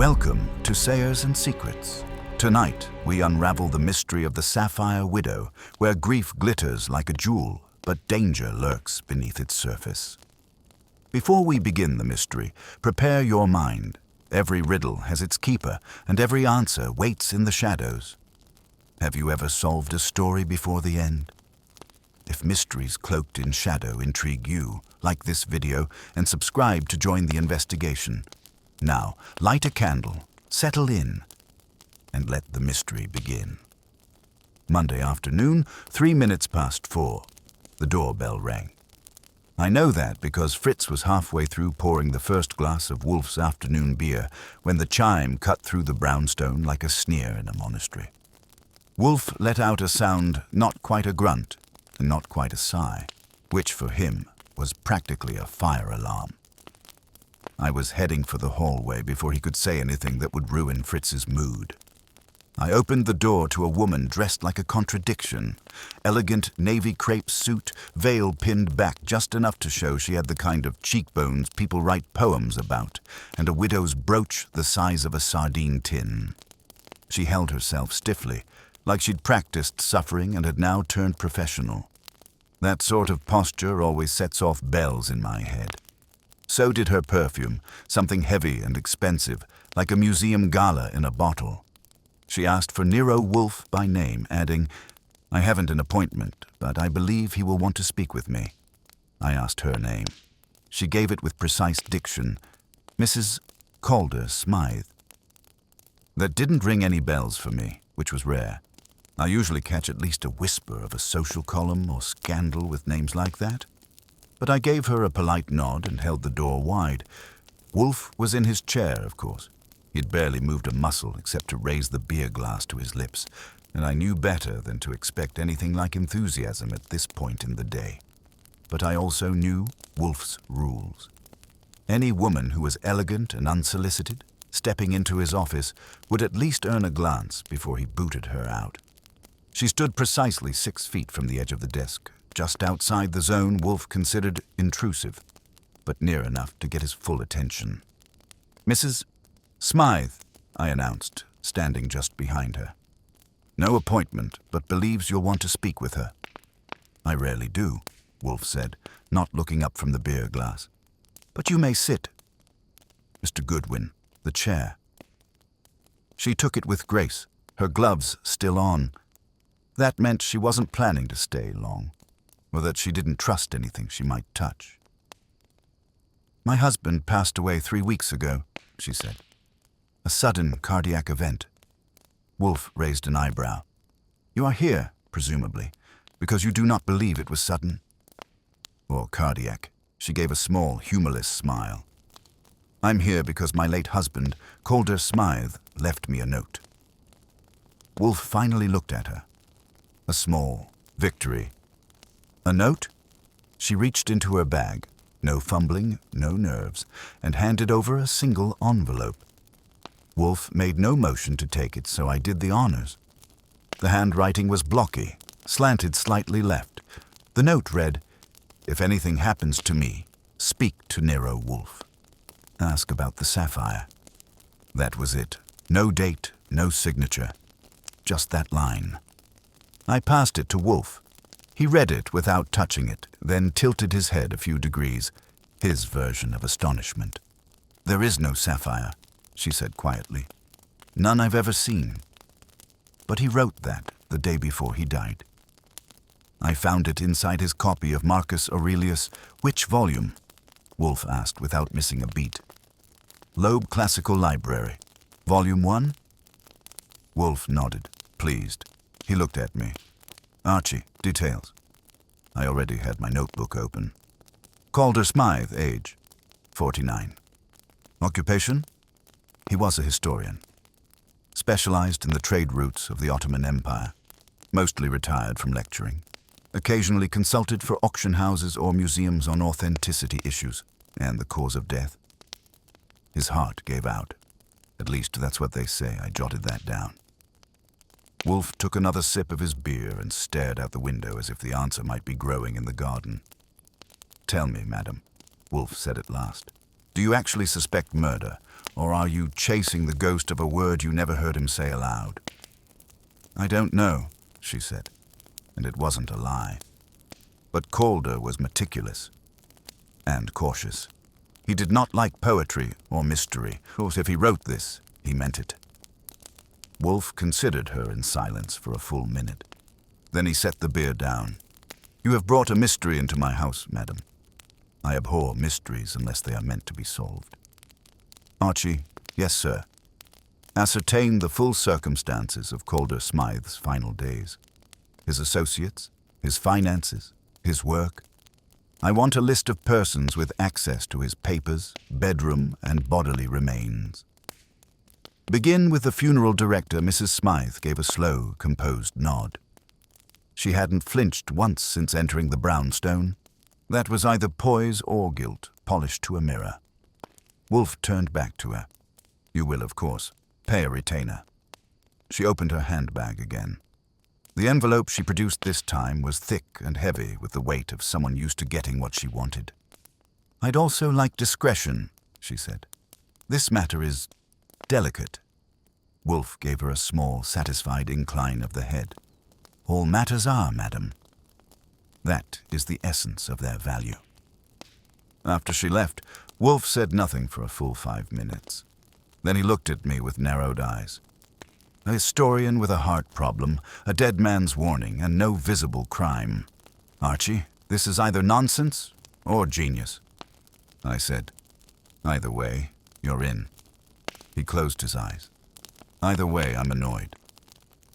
Welcome to Sayers and Secrets. Tonight, we unravel the mystery of the Sapphire Widow, where grief glitters like a jewel, but danger lurks beneath its surface. Before we begin the mystery, prepare your mind. Every riddle has its keeper, and every answer waits in the shadows. Have you ever solved a story before the end? If mysteries cloaked in shadow intrigue you, like this video and subscribe to join the investigation. Now, light a candle, settle in, and let the mystery begin. Monday afternoon, 3 minutes past 4. The doorbell rang. I know that because Fritz was halfway through pouring the first glass of Wolfe's afternoon beer when the chime cut through the brownstone like a sneer in a monastery. Wolfe let out a sound not quite a grunt and not quite a sigh, which for him was practically a fire alarm. I was heading for the hallway before he could say anything that would ruin Fritz's mood. I opened the door to a woman dressed like a contradiction. Elegant navy crepe suit, veil pinned back just enough to show she had the kind of cheekbones people write poems about, and a widow's brooch the size of a sardine tin. She held herself stiffly, like she'd practiced suffering and had now turned professional. That sort of posture always sets off bells in my head. So did her perfume, something heavy and expensive, like a museum gala in a bottle. She asked for Nero Wolfe by name, adding, "I haven't an appointment, but I believe he will want to speak with me." I asked her name. She gave it with precise diction, Mrs. Calder Smythe. That didn't ring any bells for me, which was rare. I usually catch at least a whisper of a social column or scandal with names like that. But I gave her a polite nod and held the door wide. Wolfe was in his chair, of course. He'd barely moved a muscle except to raise the beer glass to his lips, and I knew better than to expect anything like enthusiasm at this point in the day. But I also knew Wolfe's rules. Any woman who was elegant and unsolicited, stepping into his office, would at least earn a glance before he booted her out. She stood precisely 6 feet from the edge of the desk, just outside the zone Wolfe considered intrusive, but near enough to get his full attention. "Mrs. Smythe," I announced, standing just behind her. "No appointment, but believes you'll want to speak with her." "I rarely do," Wolfe said, not looking up from the beer glass. "But you may sit." "Mr. Goodwin, the chair." She took it with grace, her gloves still on. That meant she wasn't planning to stay long, or that she didn't trust anything she might touch. "My husband passed away 3 weeks ago," she said. "A sudden cardiac event." Wolfe raised an eyebrow. "You are here, presumably, because you do not believe it was sudden?" "Or cardiac." She gave a small, humorless smile. "I'm here because my late husband, Calder Smythe, left me a note." Wolfe finally looked at her. A small victory. "A note?" She reached into her bag, no fumbling, no nerves, and handed over a single envelope. Wolfe made no motion to take it, so I did the honors. The handwriting was blocky, slanted slightly left. The note read, "If anything happens to me, speak to Nero Wolfe. Ask about the sapphire." That was it. No date, no signature. Just that line. I passed it to Wolfe. He read it without touching it, then tilted his head a few degrees, his version of astonishment. "There is no sapphire," she said quietly. "None I've ever seen." But he wrote that the day before he died. I found it inside his copy of Marcus Aurelius. "Which volume?" Wolfe asked without missing a beat. "Loeb Classical Library. Volume 1? Wolfe nodded, pleased. He looked at me. "Archie, details." I already had my notebook open. "Calder Smythe, age 49. Occupation?" He was a historian. Specialized in the trade routes of the Ottoman Empire. Mostly retired from lecturing. Occasionally consulted for auction houses or museums on authenticity issues and the cause of death. His heart gave out. At least that's what they say. I jotted that down. Wolfe took another sip of his beer and stared out the window as if the answer might be growing in the garden. "Tell me, madam," Wolfe said at last. Do you actually suspect murder, or are you chasing the ghost of a word you never heard him say aloud? I don't know, she said, and it wasn't a lie. But Calder was meticulous and cautious. He did not like poetry or mystery. Of course, if he wrote this, he meant it. Wolfe considered her in silence for a full minute. Then he set the beer down. You have brought a mystery into my house, madam. I abhor mysteries unless they are meant to be solved. Archie, yes, sir. Ascertain the full circumstances of Calder Smythe's final days. His associates, his finances, his work. I want a list of persons with access to his papers, bedroom, and bodily remains. Begin with the funeral director. Mrs. Smythe gave a slow, composed nod. She hadn't flinched once since entering the brownstone. That was either poise or guilt, polished to a mirror. Wolfe turned back to her. You will, of course, pay a retainer. She opened her handbag again. The envelope she produced this time was thick and heavy with the weight of someone used to getting what she wanted. I'd also like discretion, she said. This matter is delicate. Wolfe gave her a small, satisfied incline of the head. All matters are, madam. That is the essence of their value. After she left, Wolfe said nothing for a full 5 minutes. Then he looked at me with narrowed eyes. A historian with a heart problem, a dead man's warning, and no visible crime. Archie, this is either nonsense or genius. I said, either way, you're in. He closed his eyes. Either way, I'm annoyed.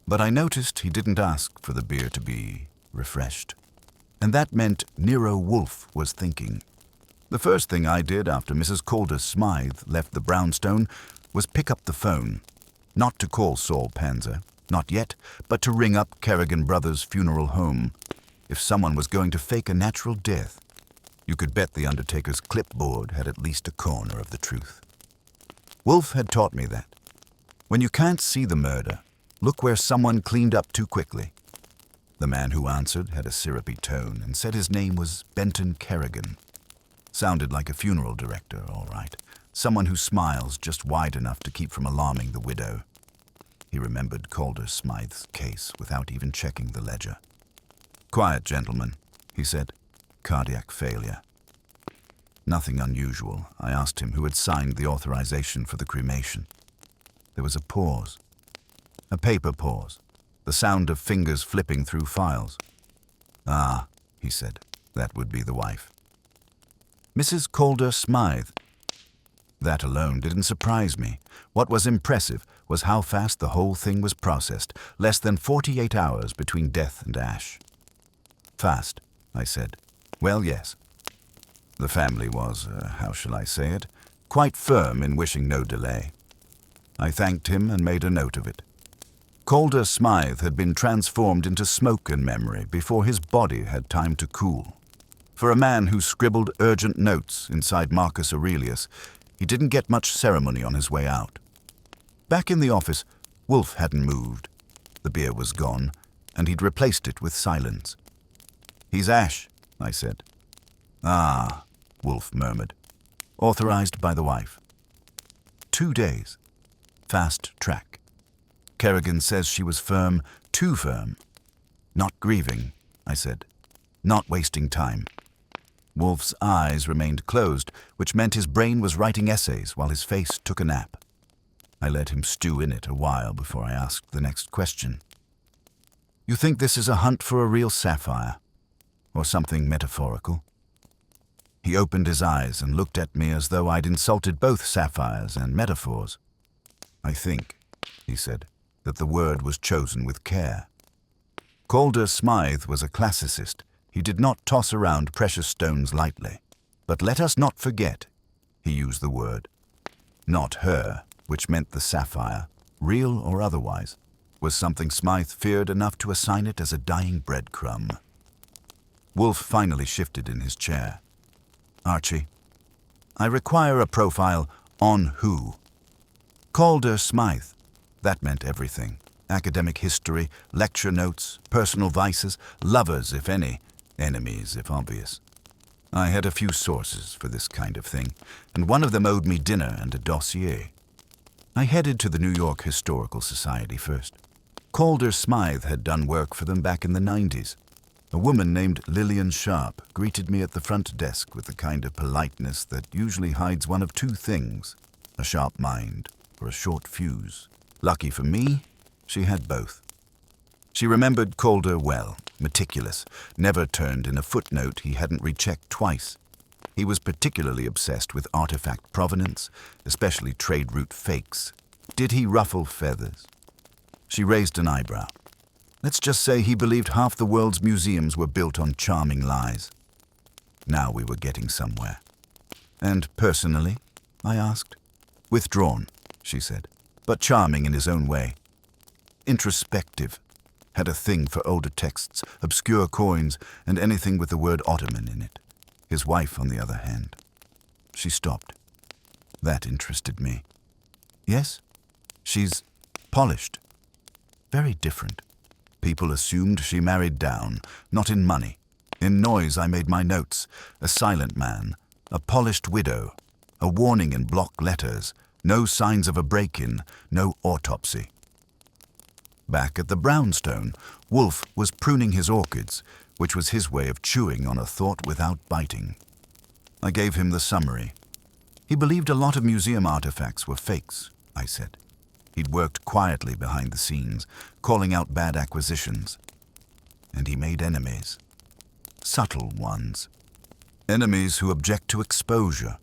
But I noticed he didn't ask for the beer to be refreshed. And that meant Nero Wolfe was thinking. The first thing I did after Mrs. Calder Smythe left the brownstone was pick up the phone. Not to call Saul Panzer, not yet, but to ring up Kerrigan Brothers' funeral home. If someone was going to fake a natural death, you could bet the undertaker's clipboard had at least a corner of the truth. Wolfe had taught me that. When you can't see the murder, look where someone cleaned up too quickly. The man who answered had a syrupy tone and said his name was Benton Kerrigan. Sounded like a funeral director, all right. Someone who smiles just wide enough to keep from alarming the widow. He remembered Calder Smythe's case without even checking the ledger. Quiet, gentlemen, he said. Cardiac failure. Nothing unusual. I asked him who had signed the authorization for the cremation. There was a pause. A paper pause. The sound of fingers flipping through files. Ah, he said, that would be the wife. Mrs. Calder Smythe. That alone didn't surprise me. What was impressive was how fast the whole thing was processed, less than 48 hours between death and ash. Fast, I said. Well, yes. The family was, how shall I say it, quite firm in wishing no delay. I thanked him and made a note of it. Calder Smythe had been transformed into smoke and memory before his body had time to cool. For a man who scribbled urgent notes inside Marcus Aurelius, he didn't get much ceremony on his way out. Back in the office, Wolfe hadn't moved. The beer was gone, and he'd replaced it with silence. He's ash, I said. Ah, Wolfe murmured. Authorized by the wife. 2 days. Fast track. Kerrigan says she was firm, too firm. Not grieving, I said. Not wasting time. Wolfe's eyes remained closed, which meant his brain was writing essays while his face took a nap. I let him stew in it a while before I asked the next question. You think this is a hunt for a real sapphire? Or something metaphorical? He opened his eyes and looked at me as though I'd insulted both sapphires and metaphors. I think, he said, that the word was chosen with care. Calder Smythe was a classicist. He did not toss around precious stones lightly. But let us not forget, he used the word. Not her, which meant the sapphire, real or otherwise, was something Smythe feared enough to assign it as a dying breadcrumb. Wolfe finally shifted in his chair. Archie, I require a profile on who? Calder Smythe. That meant everything. Academic history, lecture notes, personal vices, lovers if any, enemies if obvious. I had a few sources for this kind of thing, and one of them owed me dinner and a dossier. I headed to the New York Historical Society first. Calder Smythe had done work for them back in the 90s. A woman named Lillian Sharp greeted me at the front desk with the kind of politeness that usually hides one of two things, a sharp mind or a short fuse. Lucky for me, she had both. She remembered Calder well, meticulous, never turned in a footnote he hadn't rechecked twice. He was particularly obsessed with artifact provenance, especially trade route fakes. Did he ruffle feathers? She raised an eyebrow. Let's just say he believed half the world's museums were built on charming lies. Now we were getting somewhere. And personally? I asked. Withdrawn, she said, but charming in his own way. Introspective. Had a thing for older texts, obscure coins, and anything with the word Ottoman in it. His wife, on the other hand. She stopped. That interested me. Yes, she's polished. Very different. People assumed she married down, not in money. In noise I made my notes. A silent man, a polished widow, a warning in block letters, no signs of a break-in, no autopsy. Back at the brownstone, Wolfe was pruning his orchids, which was his way of chewing on a thought without biting. I gave him the summary. He believed a lot of museum artifacts were fakes, I said. He'd worked quietly behind the scenes, calling out bad acquisitions. And he made enemies. Subtle ones. Enemies who object to exposure,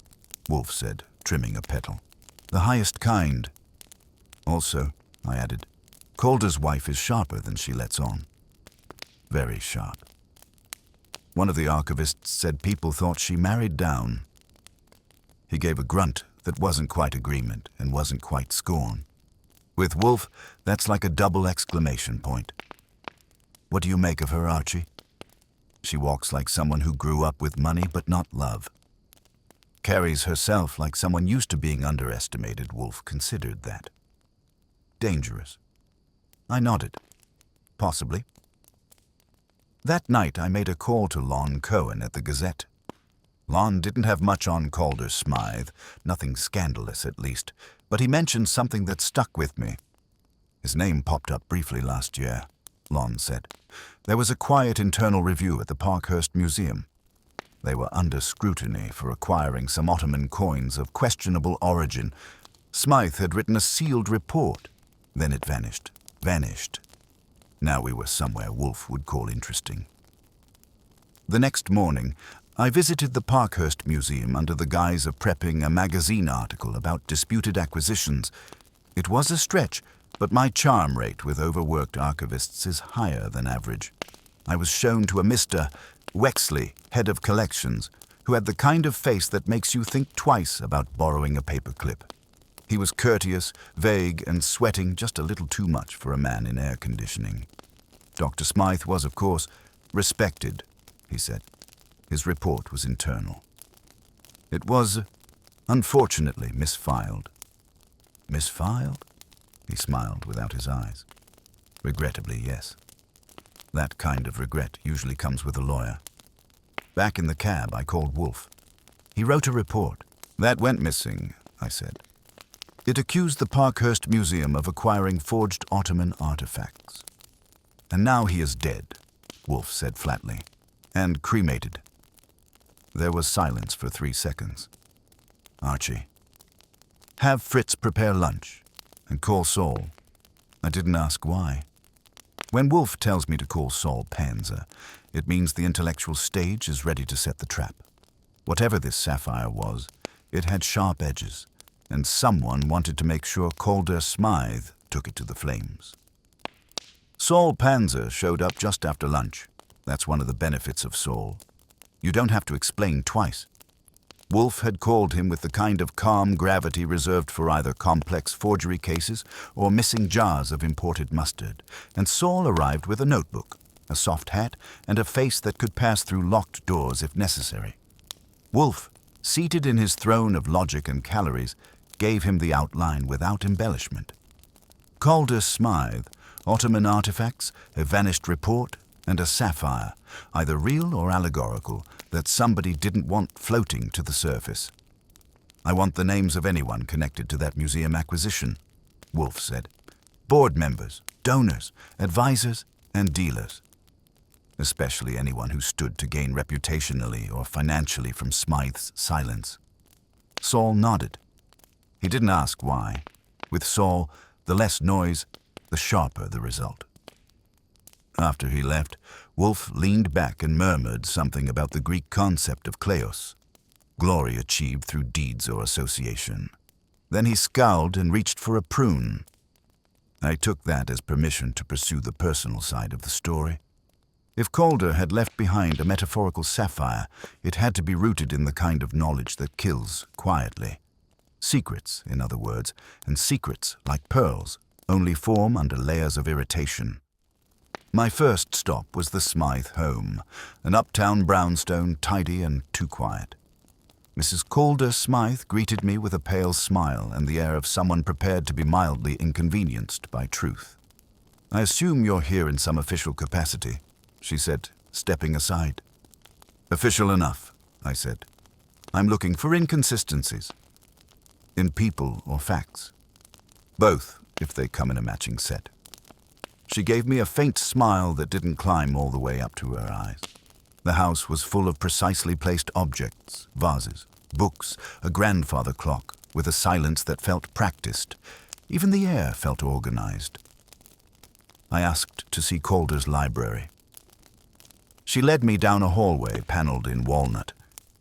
Wolfe said, trimming a petal. The highest kind. Also, I added, Calder's wife is sharper than she lets on. Very sharp. One of the archivists said people thought she married down. He gave a grunt that wasn't quite agreement and wasn't quite scorn. With Wolfe, that's like a double exclamation point. What do you make of her, Archie? She walks like someone who grew up with money but not love. Carries herself like someone used to being underestimated, Wolfe considered that. Dangerous. I nodded. Possibly. That night I made a call to Lon Cohen at the Gazette. Lon didn't have much on Calder Smythe, nothing scandalous at least, but he mentioned something that stuck with me. His name popped up briefly last year, Lon said. There was a quiet internal review at the Parkhurst Museum. They were under scrutiny for acquiring some Ottoman coins of questionable origin. Smythe had written a sealed report. Then it vanished. Vanished. Now we were somewhere Wolfe would call interesting. The next morning, I visited the Parkhurst Museum under the guise of prepping a magazine article about disputed acquisitions. It was a stretch, but my charm rate with overworked archivists is higher than average. I was shown to a Mr. Wexley, head of collections, who had the kind of face that makes you think twice about borrowing a paperclip. He was courteous, vague, and sweating just a little too much for a man in air conditioning. Dr. Smythe was, of course, respected, he said. His report was internal. It was, unfortunately, misfiled. Misfiled? He smiled without his eyes. Regrettably, yes. That kind of regret usually comes with a lawyer. Back in the cab, I called Wolfe. He wrote a report. That went missing, I said. It accused the Parkhurst Museum of acquiring forged Ottoman artifacts. And now he is dead, Wolfe said flatly, and cremated. There was silence for 3 seconds. Archie. Have Fritz prepare lunch, and call Saul. I didn't ask why. When Wolfe tells me to call Saul Panzer, it means the intellectual stage is ready to set the trap. Whatever this sapphire was, it had sharp edges, and someone wanted to make sure Calder Smythe took it to the flames. Saul Panzer showed up just after lunch. That's one of the benefits of Saul. You don't have to explain twice. Wolfe had called him with the kind of calm gravity reserved for either complex forgery cases or missing jars of imported mustard, and Saul arrived with a notebook, a soft hat, and a face that could pass through locked doors if necessary. Wolfe, seated in his throne of logic and calories, gave him the outline without embellishment. Calder Smythe, Ottoman artifacts, a vanished report, and a sapphire, either real or allegorical, that somebody didn't want floating to the surface. I want the names of anyone connected to that museum acquisition, Wolfe said. Board members, donors, advisors, and dealers. Especially anyone who stood to gain reputationally or financially from Smythe's silence. Saul nodded. He didn't ask why. With Saul, the less noise, the sharper the result. After he left, Wolfe leaned back and murmured something about the Greek concept of kleos, glory achieved through deeds or association. Then he scowled and reached for a prune. I took that as permission to pursue the personal side of the story. If Calder had left behind a metaphorical sapphire, it had to be rooted in the kind of knowledge that kills quietly. Secrets, in other words, and secrets, like pearls, only form under layers of irritation. My first stop was the Smythe home, an uptown brownstone, tidy and too quiet. Mrs. Calder Smythe greeted me with a pale smile and the air of someone prepared to be mildly inconvenienced by truth. "I assume you're here in some official capacity," she said, stepping aside. "Official enough," I said. "I'm looking for inconsistencies. In people or facts. Both, if they come in a matching set." She gave me a faint smile that didn't climb all the way up to her eyes. The house was full of precisely placed objects, vases, books, a grandfather clock, with a silence that felt practiced. Even the air felt organized. I asked to see Calder's library. She led me down a hallway paneled in walnut.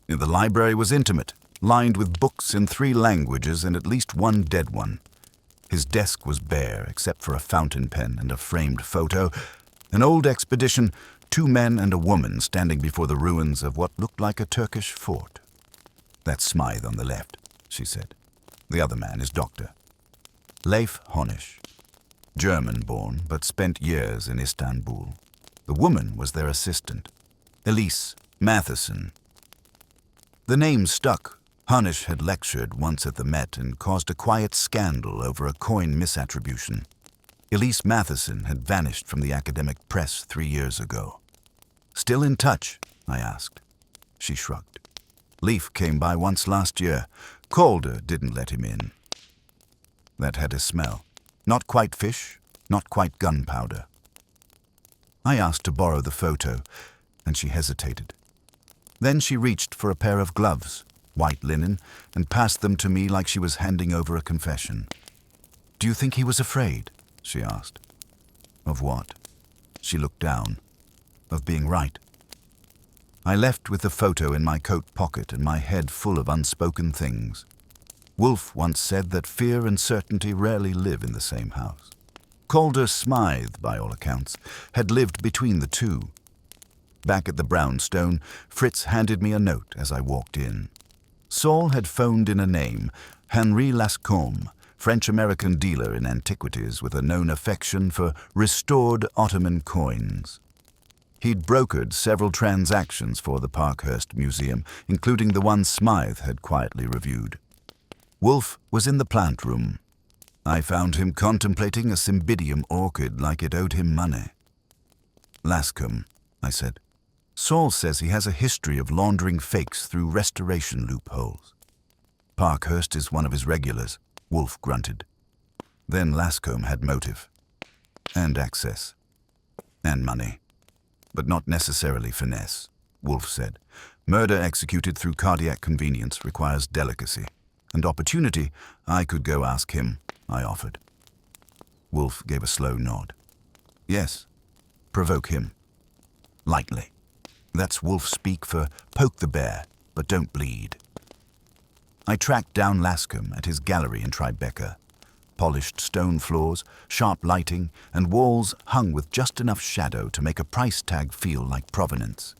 The library was intimate, lined with books in 3 languages and at least one dead one. His desk was bare, except for a fountain pen and a framed photo. An old expedition, 2 men and a woman standing before the ruins of what looked like a Turkish fort. "That's Smythe on the left," she said. "The other man is Dr. Leif Honisch. German-born, but spent years in Istanbul. The woman was their assistant, Elise Matheson." The name stuck. Honisch had lectured once at the Met and caused a quiet scandal over a coin misattribution. Elise Matheson had vanished from the academic press 3 years ago. "Still in touch?" I asked. She shrugged. "Leif came by once last year. Calder didn't let him in." That had a smell. Not quite fish, not quite gunpowder. I asked to borrow the photo, and she hesitated. Then she reached for a pair of gloves, white linen, and passed them to me like she was handing over a confession. "Do you think he was afraid?" she asked. "Of what?" She looked down. "Of being right." I left with the photo in my coat pocket and my head full of unspoken things. Wolfe once said that fear and certainty rarely live in the same house. Calder Smythe, by all accounts, had lived between the two. Back at the brownstone, Fritz handed me a note as I walked in. Saul had phoned in a name, Henri Lascombe, French-American dealer in antiquities with a known affection for restored Ottoman coins. He'd brokered several transactions for the Parkhurst Museum, including the one Smythe had quietly reviewed. Wolfe was in the plant room. I found him contemplating a cymbidium orchid like it owed him money. "Lascombe," I said. "Saul says he has a history of laundering fakes through restoration loopholes." "Parkhurst is one of his regulars," Wolfe grunted. Then Lascombe had motive. And access. And money. But not necessarily finesse, Wolfe said. "Murder executed through cardiac convenience requires delicacy. And opportunity, I could go ask him," I offered. Wolfe gave a slow nod. "Yes, provoke him. Lightly. That's Wolfe speak for poke the bear, but don't bleed." I tracked down Lascombe at his gallery in Tribeca. Polished stone floors, sharp lighting, and walls hung with just enough shadow to make a price tag feel like provenance.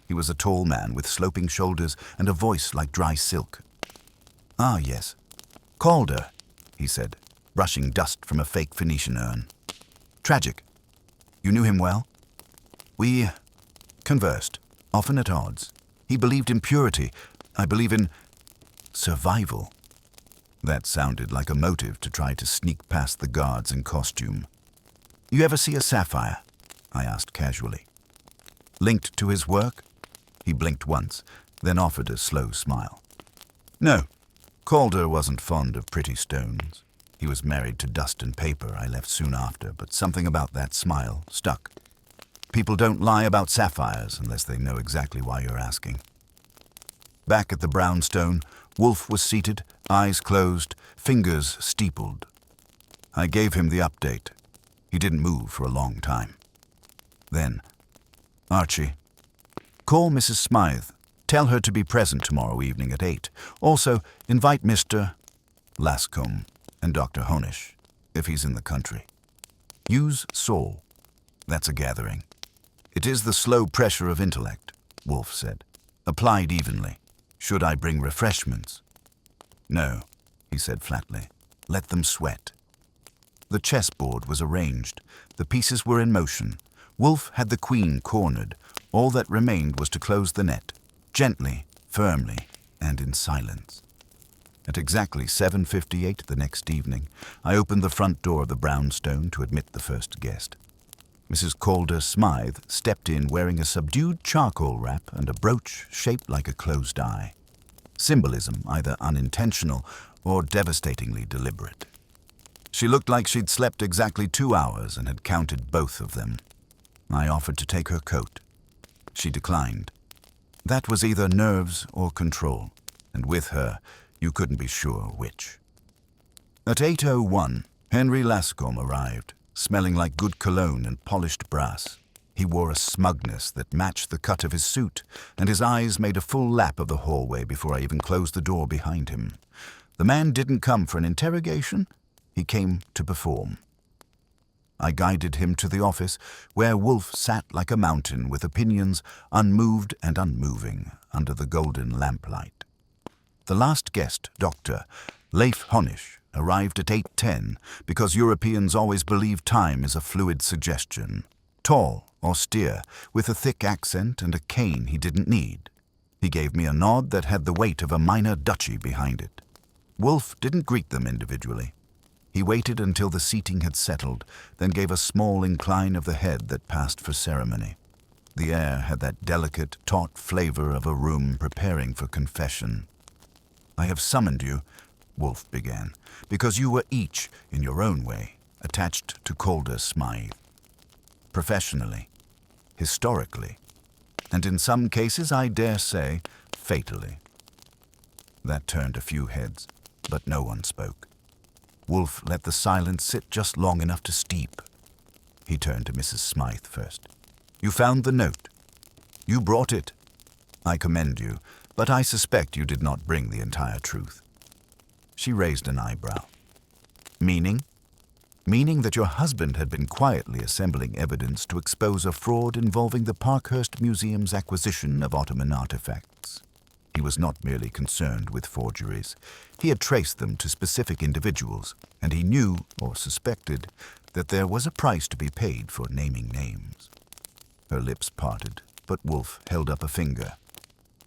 He was a tall man with sloping shoulders and a voice like dry silk. "Ah, yes. Calder," he said, brushing dust from a fake Phoenician urn. "Tragic. You knew him well?" "We conversed, often at odds. He believed in purity. I believe in survival." That sounded like a motive to try to sneak past the guards in costume. "You ever see a sapphire?" I asked casually. Linked to his work? He blinked once, then offered a slow smile. No, Calder wasn't fond of pretty stones. He was married to dust and paper I left soon after, but something about that smile stuck. People don't lie about sapphires unless they know exactly why you're asking. Back at the brownstone, Wolfe was seated, eyes closed, fingers steepled. I gave him the update. He didn't move for a long time. Then, Archie, call Mrs. Smythe. Tell her to be present tomorrow evening at 8. Also, invite Mr. Lascombe and Dr. Honish, if he's in the country. Use Saul. That's a gathering. It is the slow pressure of intellect, Wolfe said, applied evenly. Should I bring refreshments? No, he said flatly. Let them sweat. The chessboard was arranged. The pieces were in motion. Wolfe had the queen cornered. All that remained was to close the net, gently, firmly, and in silence. At exactly 7:58 the next evening, I opened the front door of the brownstone to admit the first guest. Mrs. Calder Smythe stepped in wearing a subdued charcoal wrap and a brooch shaped like a closed eye. Symbolism either unintentional or devastatingly deliberate. She looked like she'd slept exactly 2 hours and had counted both of them. I offered to take her coat. She declined. That was either nerves or control, and with her, you couldn't be sure which. At 8:01, Henry Lascombe arrived, smelling like good cologne and polished brass. He wore a smugness that matched the cut of his suit, and his eyes made a full lap of the hallway before I even closed the door behind him. The man didn't come for an interrogation. He came to perform. I guided him to the office, where Wolfe sat like a mountain with opinions unmoved and unmoving under the golden lamplight. The last guest, Dr. Leif Honish, arrived at 8:10 because Europeans always believe time is a fluid suggestion. Tall, austere, with a thick accent and a cane he didn't need. He gave me a nod that had the weight of a minor duchy behind it. Wolfe didn't greet them individually. He waited until the seating had settled, then gave a small incline of the head that passed for ceremony. The air had that delicate, taut flavor of a room preparing for confession. I have summoned you, Wolfe began, because you were each, in your own way, attached to Calder Smythe. Professionally, historically, and in some cases, I dare say, fatally. That turned a few heads, but no one spoke. Wolfe let the silence sit just long enough to steep. He turned to Mrs. Smythe first. You found the note. You brought it. I commend you, but I suspect you did not bring the entire truth. She raised an eyebrow. Meaning? Meaning that your husband had been quietly assembling evidence to expose a fraud involving the Parkhurst Museum's acquisition of Ottoman artifacts. He was not merely concerned with forgeries. He had traced them to specific individuals, and he knew, or suspected, that there was a price to be paid for naming names. Her lips parted, but Wolfe held up a finger.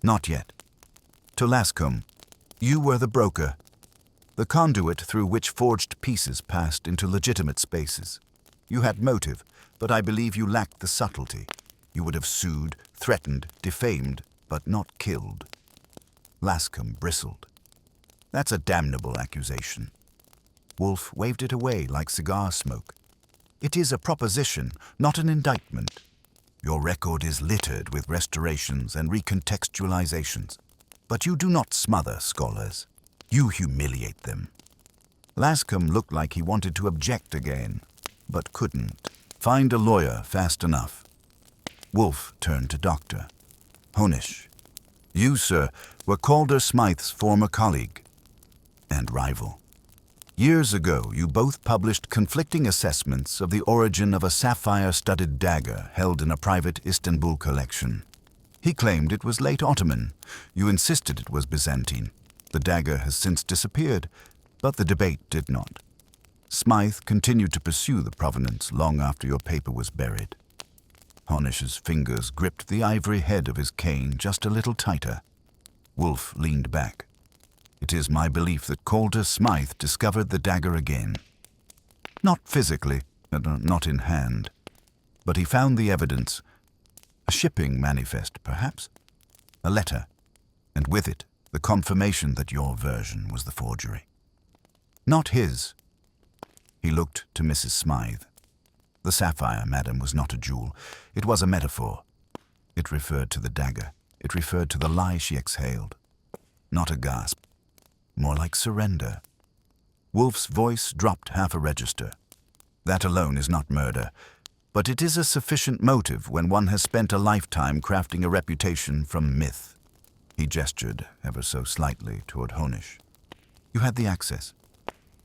Not yet. To Lascombe, you were the broker, the conduit through which forged pieces passed into legitimate spaces. You had motive, but I believe you lacked the subtlety. You would have sued, threatened, defamed, but not killed. Lascombe bristled. That's a damnable accusation. Wolfe waved it away like cigar smoke. It is a proposition, not an indictment. Your record is littered with restorations and recontextualizations. But you do not smother scholars. You humiliate them. Lascombe looked like he wanted to object again, but couldn't. Find a lawyer fast enough. Wolfe turned to Dr. Honish. You, sir, were Calder Smythe's former colleague and rival. Years ago, you both published conflicting assessments of the origin of a sapphire-studded dagger held in a private Istanbul collection. He claimed it was late Ottoman. You insisted it was Byzantine. The dagger has since disappeared, but the debate did not. Smythe continued to pursue the provenance long after your paper was buried. Honish's fingers gripped the ivory head of his cane just a little tighter. Wolfe leaned back. It is my belief that Calder Smythe discovered the dagger again. Not physically, not in hand, but he found the evidence, A shipping manifest, perhaps? A letter, and with it, the confirmation that your version was the forgery. Not his. He looked to Mrs. Smythe. The sapphire, madam, was not a jewel. It was a metaphor. It referred to the dagger. It referred to the lie she exhaled. Not a gasp. More like surrender. Wolfe's voice dropped half a register. That alone is not murder, but it is a sufficient motive when one has spent a lifetime crafting a reputation from myth. He gestured ever so slightly toward Honish. You had the access.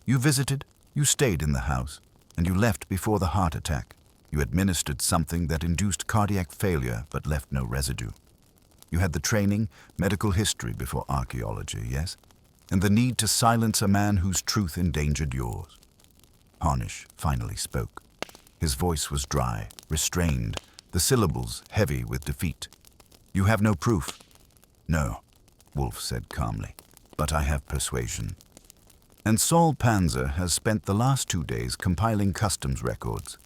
You visited, you stayed in the house, and you left before the heart attack. You administered something that induced cardiac failure but left no residue. You had the training, medical history before archaeology, yes? And the need to silence a man whose truth endangered yours. Harnish finally spoke. His voice was dry, restrained, the syllables heavy with defeat. You have no proof. No, Wolfe said calmly, but I have persuasion. And Saul Panzer has spent the last 2 days compiling customs records.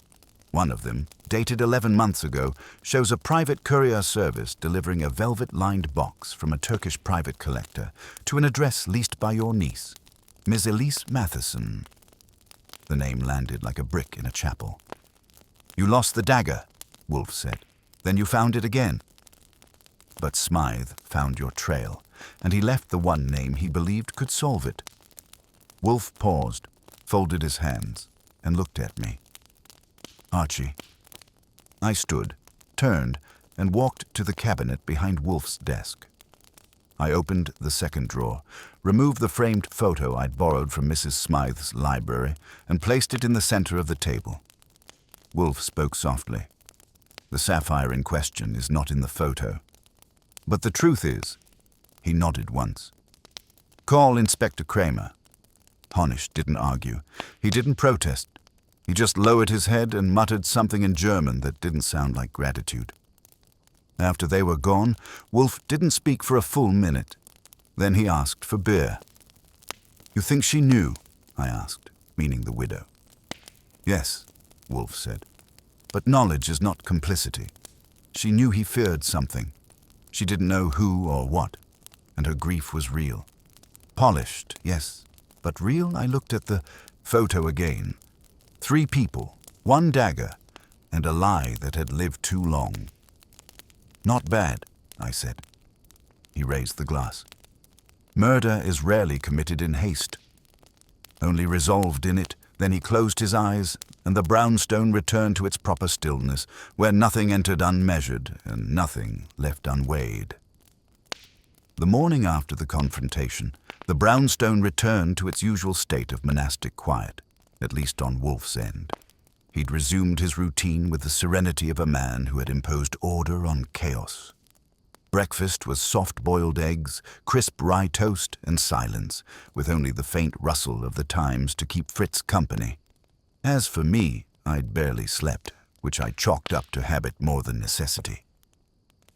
One of them, dated 11 months ago, shows a private courier service delivering a velvet-lined box from a Turkish private collector to an address leased by your niece, Miss Elise Matheson. The name landed like a brick in a chapel. You lost the dagger, Wolfe said. Then you found it again. But Smythe found your trail, and he left the one name he believed could solve it. Wolfe paused, folded his hands, and looked at me. Archie. I stood, turned, and walked to the cabinet behind Wolfe's desk. I opened the second drawer, removed the framed photo I'd borrowed from Mrs. Smythe's library, and placed it in the center of the table. Wolfe spoke softly. The sapphire in question is not in the photo. But the truth is, he nodded once. Call Inspector Kramer. Honish didn't argue. He didn't protest. He just lowered his head and muttered something in German that didn't sound like gratitude. After they were gone, Wolfe didn't speak for a full minute. Then he asked for beer. You think she knew? I asked, meaning the widow. Yes, Wolfe said. But knowledge is not complicity. She knew he feared something. She didn't know who or what, and her grief was real. Polished, yes, but real. I looked at the photo again. 3 people, 1 dagger, and a lie that had lived too long. Not bad, I said. He raised the glass. Murder is rarely committed in haste. Only resolved in it, then he closed his eyes, and the brownstone returned to its proper stillness, where nothing entered unmeasured and nothing left unweighed. The morning after the confrontation, the brownstone returned to its usual state of monastic quiet, at least on Wolfe's end. He'd resumed his routine with the serenity of a man who had imposed order on chaos. Breakfast was soft-boiled eggs, crisp rye toast, and silence, with only the faint rustle of the Times to keep Fritz company. As for me, I'd barely slept, which I chalked up to habit more than necessity.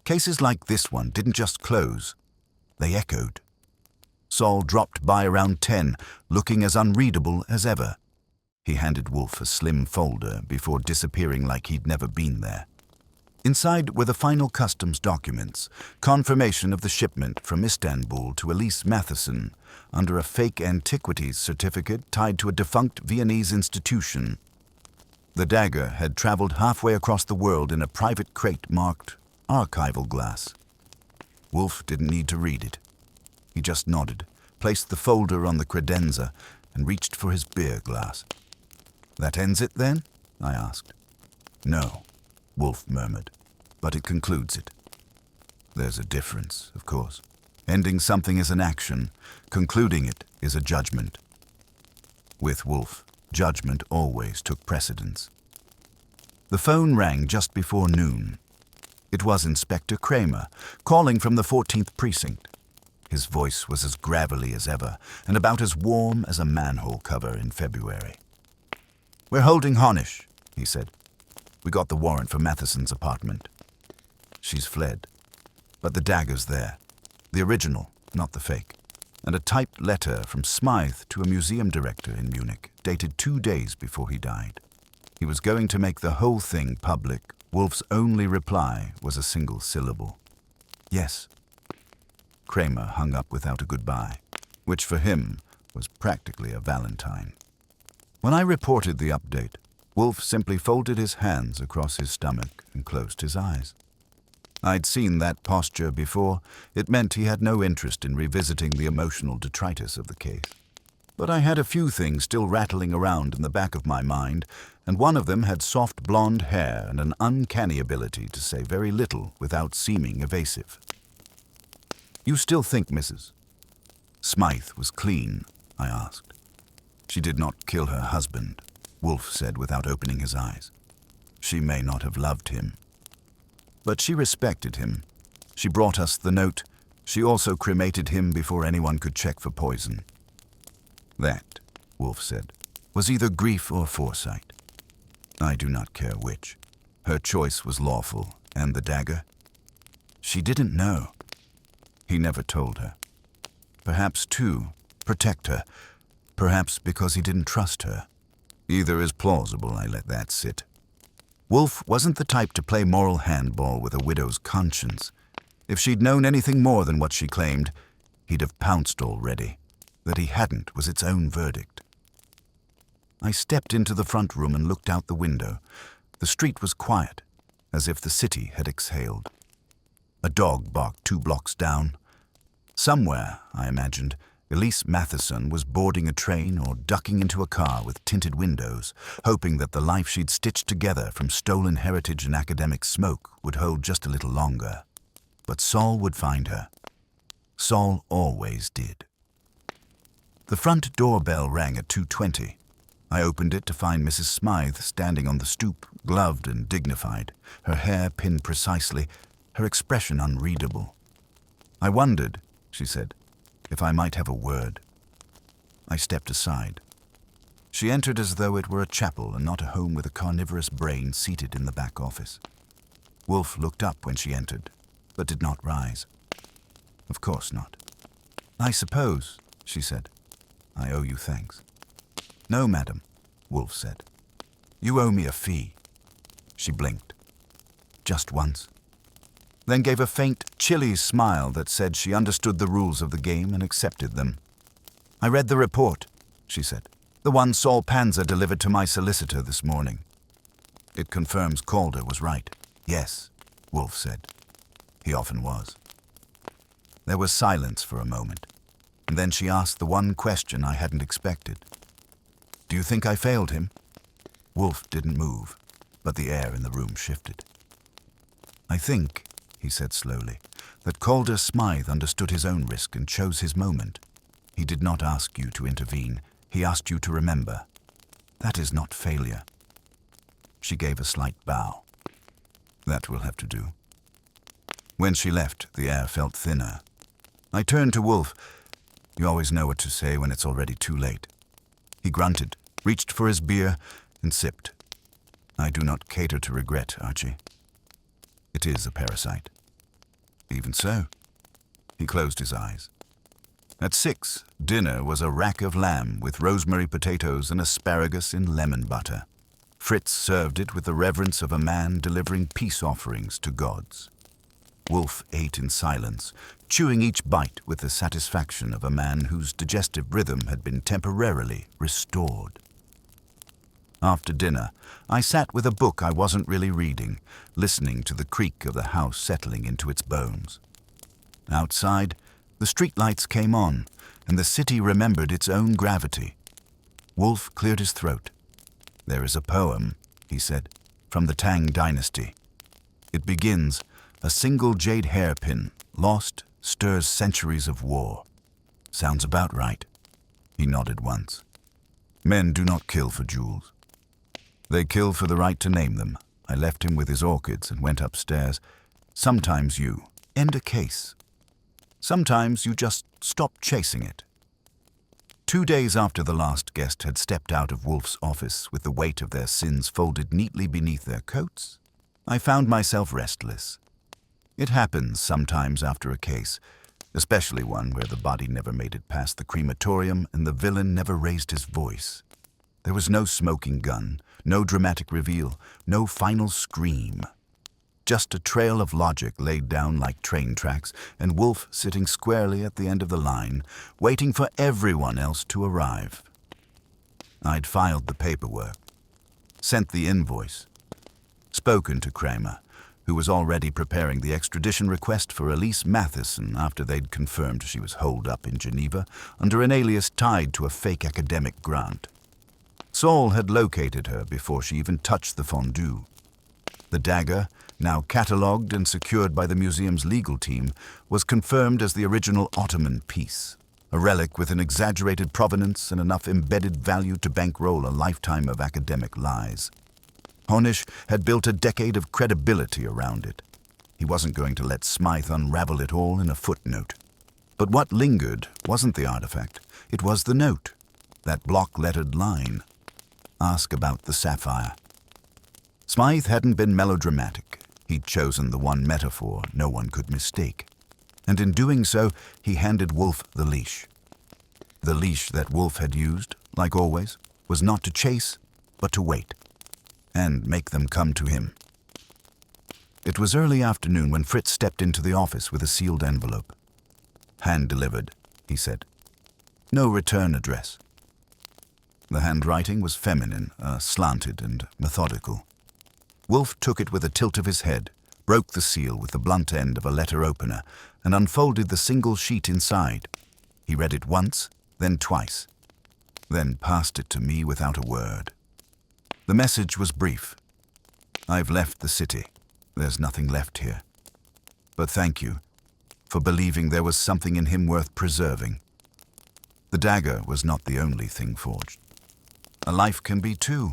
Cases like this one didn't just close, they echoed. Saul dropped by around 10, looking as unreadable as ever. He handed Wolfe a slim folder before disappearing like he'd never been there. Inside were the final customs documents, confirmation of the shipment from Istanbul to Elise Matheson under a fake antiquities certificate tied to a defunct Viennese institution. The dagger had traveled halfway across the world in a private crate marked archival glass. Wolfe didn't need to read it. He just nodded, placed the folder on the credenza, and reached for his beer glass. That ends it, then? I asked. No, Wolfe murmured, but it concludes it. There's a difference, of course. Ending something is an action. Concluding it is a judgment. With Wolfe, judgment always took precedence. The phone rang just before noon. It was Inspector Kramer, calling from the 14th Precinct. His voice was as gravelly as ever, and about as warm as a manhole cover in February. We're holding Honish, he said. We got the warrant for Matheson's apartment. She's fled, but the dagger's there. The original, not the fake. And a typed letter from Smythe to a museum director in Munich, dated 2 days before he died. He was going to make the whole thing public, Wolfe's only reply was a single syllable. Yes. Kramer hung up without a goodbye, which for him was practically a valentine. When I reported the update, Wolfe simply folded his hands across his stomach and closed his eyes. I'd seen that posture before. It meant he had no interest in revisiting the emotional detritus of the case. But I had a few things still rattling around in the back of my mind, and one of them had soft blonde hair and an uncanny ability to say very little without seeming evasive. "You still think, Mrs. Smythe was clean?" I asked. "She did not kill her husband," Wolfe said without opening his eyes. "She may not have loved him, but she respected him. She brought us the note. She also cremated him before anyone could check for poison." "That," Wolfe said, "was either grief or foresight. I do not care which. Her choice was lawful, and the dagger? She didn't know. He never told her. Perhaps, too, protect her. Perhaps because he didn't trust her. Either is plausible, I let that sit." Wolfe wasn't the type to play moral handball with a widow's conscience. If she'd known anything more than what she claimed, he'd have pounced already. That he hadn't was its own verdict. I stepped into the front room and looked out the window. The street was quiet, as if the city had exhaled. A dog barked 2 blocks down. Somewhere, I imagined, Elise Matheson was boarding a train or ducking into a car with tinted windows, hoping that the life she'd stitched together from stolen heritage and academic smoke would hold just a little longer. But Saul would find her. Saul always did. The front doorbell rang at 2:20. I opened it to find Mrs. Smythe standing on the stoop, gloved and dignified, her hair pinned precisely, her expression unreadable. "I wondered," she said, "if I might have a word." I stepped aside. She entered as though it were a chapel and not a home with a carnivorous brain seated in the back office. Wolfe looked up when she entered, but did not rise. "Of course not." "I suppose," she said, "I owe you thanks." "No, madam," Wolfe said. "You owe me a fee." She blinked. "Just once." Then gave a faint, chilly smile that said she understood the rules of the game and accepted them. "I read the report," she said. "The one Saul Panzer delivered to my solicitor this morning. It confirms Calder was right." "Yes," Wolfe said. He often was. There was silence for a moment, and then she asked the one question I hadn't expected. "Do you think I failed him?" Wolfe didn't move, but the air in the room shifted. "I think," he said slowly, "that Calder Smythe understood his own risk and chose his moment. He did not ask you to intervene. He asked you to remember. That is not failure." She gave a slight bow. "That will have to do." When she left, the air felt thinner. I turned to Wolfe. You always know what to say when it's already too late. He grunted, reached for his beer, and sipped. "I do not cater to regret, Archie. It is a parasite." "Even so." He closed his eyes. At 6, dinner was a rack of lamb with rosemary potatoes and asparagus in lemon butter. Fritz served it with the reverence of a man delivering peace offerings to gods. Wolfe ate in silence, chewing each bite with the satisfaction of a man whose digestive rhythm had been temporarily restored. After dinner, I sat with a book I wasn't really reading, listening to the creak of the house settling into its bones. Outside, the streetlights came on, and the city remembered its own gravity. Wolfe cleared his throat. "There is a poem," he said, "from the Tang dynasty. It begins, 'A single jade hairpin, lost, stirs centuries of war.' Sounds about right." He nodded once. "Men do not kill for jewels. They kill for the right to name them." I left him with his orchids and went upstairs. "Sometimes you end a case. Sometimes you just stop chasing it." 2 days after the last guest had stepped out of Wolfe's office with the weight of their sins folded neatly beneath their coats, I found myself restless. It happens sometimes after a case, especially one where the body never made it past the crematorium and the villain never raised his voice. There was no smoking gun, no dramatic reveal, no final scream, just a trail of logic laid down like train tracks, and Wolfe sitting squarely at the end of the line, waiting for everyone else to arrive. I'd filed the paperwork, sent the invoice, spoken to Kramer, who was already preparing the extradition request for Elise Matheson after they'd confirmed she was holed up in Geneva under an alias tied to a fake academic grant. Saul had located her before she even touched the fondue. The dagger, now catalogued and secured by the museum's legal team, was confirmed as the original Ottoman piece, a relic with an exaggerated provenance and enough embedded value to bankroll a lifetime of academic lies. Honish had built a decade of credibility around it. He wasn't going to let Smythe unravel it all in a footnote. But what lingered wasn't the artifact, it was the note, that block-lettered line. Ask about the sapphire. Smythe hadn't been melodramatic. He'd chosen the one metaphor no one could mistake. And in doing so, he handed Wolfe the leash. The leash that Wolfe had used, like always, was not to chase, but to wait, and make them come to him. It was early afternoon when Fritz stepped into the office with a sealed envelope. "Hand-delivered," he said. "No return address." The handwriting was feminine, slanted and methodical. Wolfe took it with a tilt of his head, broke the seal with the blunt end of a letter opener, and unfolded the single sheet inside. He read it once, then twice, then passed it to me without a word. The message was brief. "I've left the city. There's nothing left here. But thank you for believing there was something in him worth preserving. The dagger was not the only thing forged. A life can be too.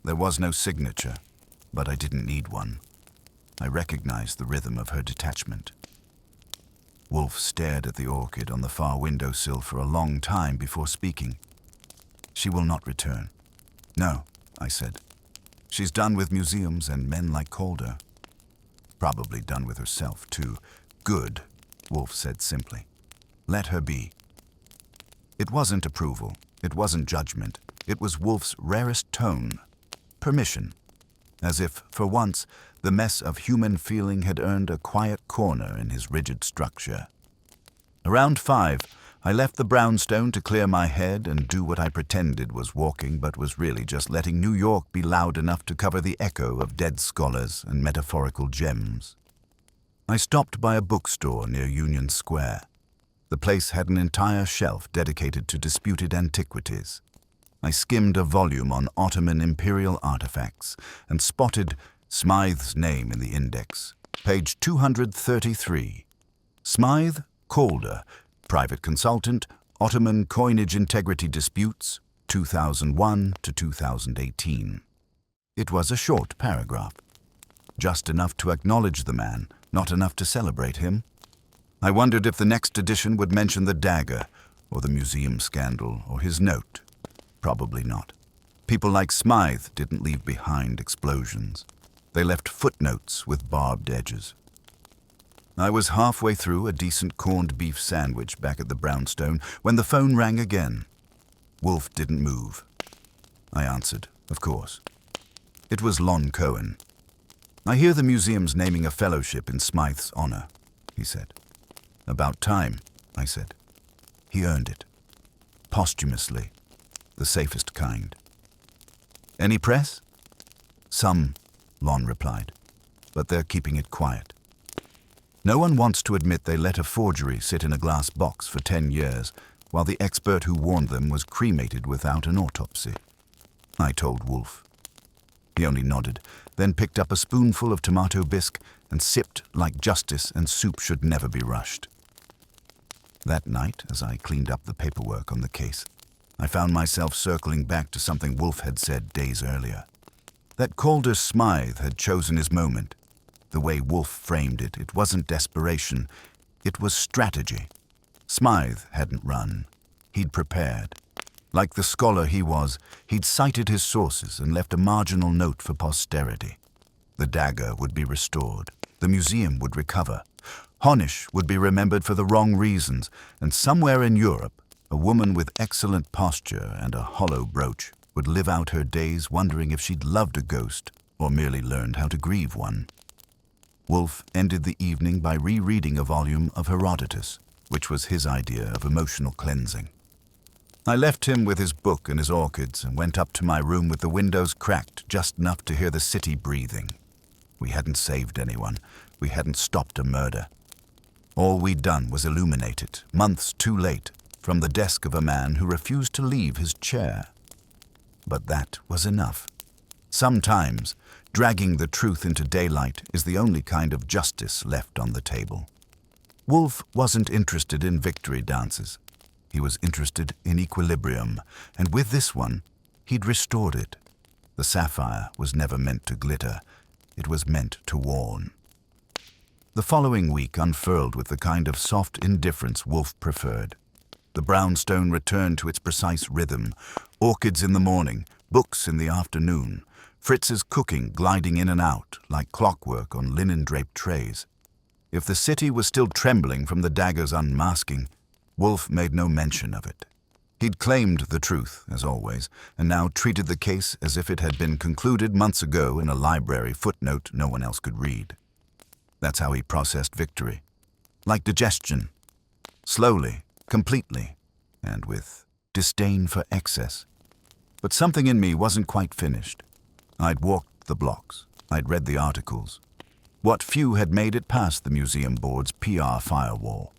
There was no signature, but I didn't need one. I recognized the rhythm of her detachment." Wolfe stared at the orchid on the far windowsill for a long time before speaking. "She will not return." "No," I said. "She's done with museums and men like Calder." "Probably done with herself, too." "Good," Wolfe said simply. "Let her be." It wasn't approval. It wasn't judgment. It was Wolfe's rarest tone. Permission. As if, for once, the mess of human feeling had earned a quiet corner in his rigid structure. Around 5, I left the brownstone to clear my head and do what I pretended was walking, but was really just letting New York be loud enough to cover the echo of dead scholars and metaphorical gems. I stopped by a bookstore near Union Square. The place had an entire shelf dedicated to disputed antiquities. I skimmed a volume on Ottoman imperial artifacts and spotted Smythe's name in the index. Page 233. Smythe Calder, private consultant, Ottoman coinage integrity disputes, 2001 to 2018. It was a short paragraph. Just enough to acknowledge the man, not enough to celebrate him. I wondered if the next edition would mention the dagger, or the museum scandal, or his note. Probably not. People like Smythe didn't leave behind explosions. They left footnotes with barbed edges. I was halfway through a decent corned beef sandwich back at the brownstone when the phone rang again. Wolfe didn't move. I answered, of course. It was Lon Cohen. "I hear the museum's naming a fellowship in Smythe's honor," he said. "About time," I said. "He earned it. Posthumously. The safest kind." "Any press?" "Some," Lon replied, "but they're keeping it quiet. No one wants to admit they let a forgery sit in a glass box for 10 years while the expert who warned them was cremated without an autopsy." I told Wolfe. He only nodded, then picked up a spoonful of tomato bisque and sipped like justice and soup should never be rushed. That night, as I cleaned up the paperwork on the case, I found myself circling back to something Wolfe had said days earlier. That Calder Smythe had chosen his moment. The way Wolfe framed it, it wasn't desperation, it was strategy. Smythe hadn't run. He'd prepared. Like the scholar he was, he'd cited his sources and left a marginal note for posterity. The dagger would be restored. The museum would recover. Honish would be remembered for the wrong reasons, and somewhere in Europe, a woman with excellent posture and a hollow brooch would live out her days wondering if she'd loved a ghost or merely learned how to grieve one. Wolfe ended the evening by rereading a volume of Herodotus, which was his idea of emotional cleansing. I left him with his book and his orchids and went up to my room with the windows cracked just enough to hear the city breathing. We hadn't saved anyone. We hadn't stopped a murder. All we'd done was illuminate it, months too late, from the desk of a man who refused to leave his chair. But that was enough. Sometimes, dragging the truth into daylight is the only kind of justice left on the table. Wolfe wasn't interested in victory dances. He was interested in equilibrium, and with this one, he'd restored it. The sapphire was never meant to glitter. It was meant to warn. The following week unfurled with the kind of soft indifference Wolfe preferred. The brownstone returned to its precise rhythm, orchids in the morning, books in the afternoon, Fritz's cooking gliding in and out like clockwork on linen-draped trays. If the city was still trembling from the dagger's unmasking, Wolfe made no mention of it. He'd claimed the truth, as always, and now treated the case as if it had been concluded months ago in a library footnote no one else could read. That's how he processed victory. Like digestion. Slowly, completely, and with disdain for excess. But something in me wasn't quite finished. I'd walked the blocks. I'd read the articles. What few had made it past the museum board's PR firewall.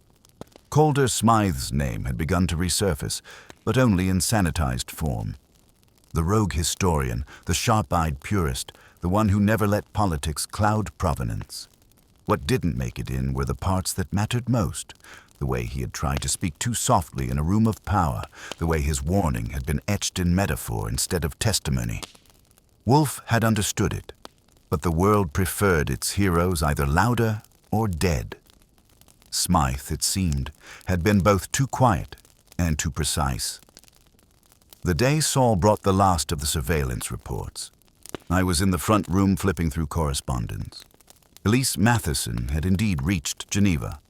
Calder Smythe's name had begun to resurface, but only in sanitized form. The rogue historian, the sharp-eyed purist, the one who never let politics cloud provenance. What didn't make it in were the parts that mattered most, the way he had tried to speak too softly in a room of power, the way his warning had been etched in metaphor instead of testimony. Wolfe had understood it, but the world preferred its heroes either louder or dead. Smythe, it seemed, had been both too quiet and too precise. The day Saul brought the last of the surveillance reports. I was in the front room flipping through correspondence. Elise Matheson had indeed reached Geneva.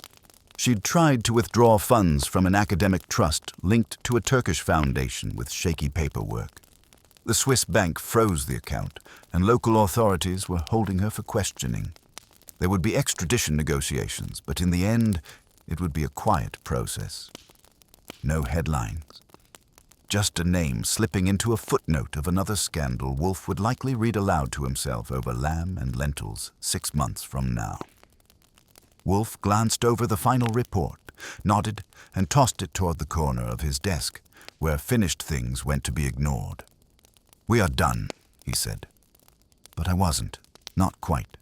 She'd tried to withdraw funds from an academic trust linked to a Turkish foundation with shaky paperwork. The Swiss bank froze the account, and local authorities were holding her for questioning. There would be extradition negotiations, but in the end, it would be a quiet process. No headlines. Just a name slipping into a footnote of another scandal Wolfe would likely read aloud to himself over lamb and lentils 6 months from now. Wolfe glanced over the final report, nodded, and tossed it toward the corner of his desk, where finished things went to be ignored. "We are done," he said. But I wasn't. Not quite.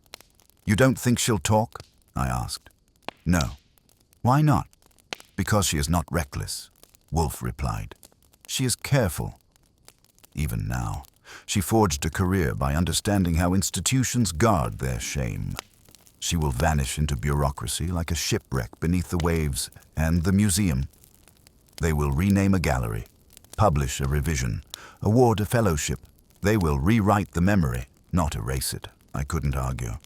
"You don't think she'll talk?" I asked. "No." "Why not?" "Because she is not reckless," Wolfe replied. "She is careful." Even now, she forged a career by understanding how institutions guard their shame. She will vanish into bureaucracy like a shipwreck beneath the waves and the museum. They will rename a gallery, publish a revision, award a fellowship. They will rewrite the memory, not erase it. I couldn't argue.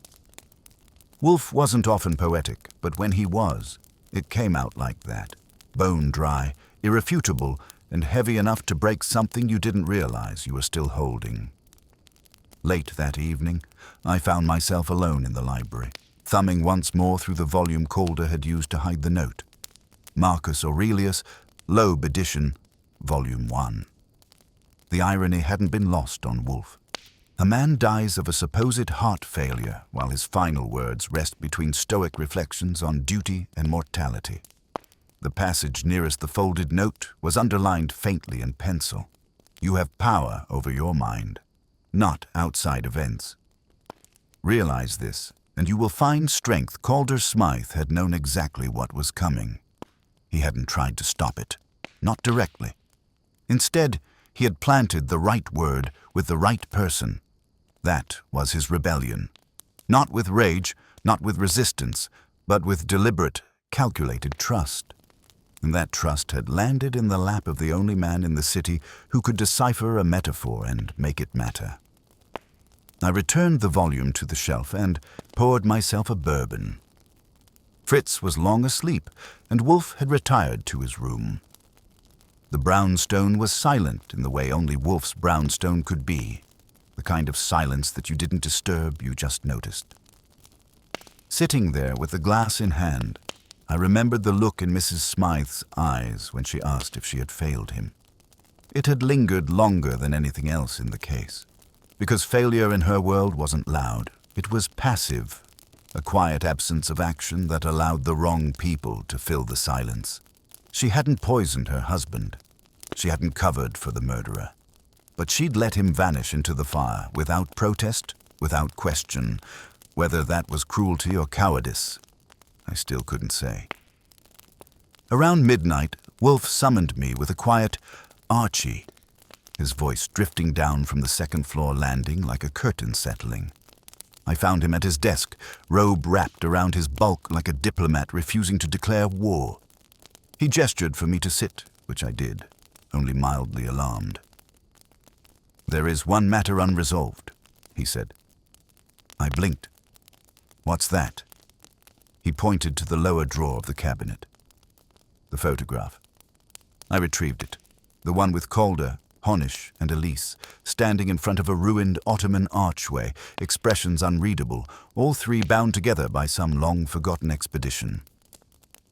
Wolfe wasn't often poetic, but when he was, it came out like that. Bone dry, irrefutable, and heavy enough to break something you didn't realize you were still holding. Late that evening, I found myself alone in the library, thumbing once more through the volume Calder had used to hide the note. Marcus Aurelius, Loeb edition, Volume 1. The irony hadn't been lost on Wolfe. A man dies of a supposed heart failure while his final words rest between stoic reflections on duty and mortality. The passage nearest the folded note was underlined faintly in pencil. You have power over your mind, not outside events. Realize this, and you will find strength. Calder Smythe had known exactly what was coming. He hadn't tried to stop it, not directly. Instead, he had planted the right word with the right person. That was his rebellion. Not with rage, not with resistance, but with deliberate, calculated trust. And that trust had landed in the lap of the only man in the city who could decipher a metaphor and make it matter. I returned the volume to the shelf and poured myself a bourbon. Fritz was long asleep, and Wolfe had retired to his room. The brownstone was silent in the way only Wolfe's brownstone could be. The kind of silence that you didn't disturb, you just noticed. Sitting there with the glass in hand, I remembered the look in Mrs. Smythe's eyes when she asked if she had failed him. It had lingered longer than anything else in the case, because failure in her world wasn't loud. It was passive, a quiet absence of action that allowed the wrong people to fill the silence. She hadn't poisoned her husband. She hadn't covered for the murderer. But she'd let him vanish into the fire without protest, without question. Whether that was cruelty or cowardice, I still couldn't say. Around midnight, Wolfe summoned me with a quiet, "Archie," his voice drifting down from the second-floor landing like a curtain settling. I found him at his desk, robe wrapped around his bulk like a diplomat refusing to declare war. He gestured for me to sit, which I did, only mildly alarmed. "There is one matter unresolved," he said. I blinked. "What's that?" He pointed to the lower drawer of the cabinet. The photograph. I retrieved it, the one with Calder, Honish, and Elise, standing in front of a ruined Ottoman archway, expressions unreadable, all three bound together by some long-forgotten expedition.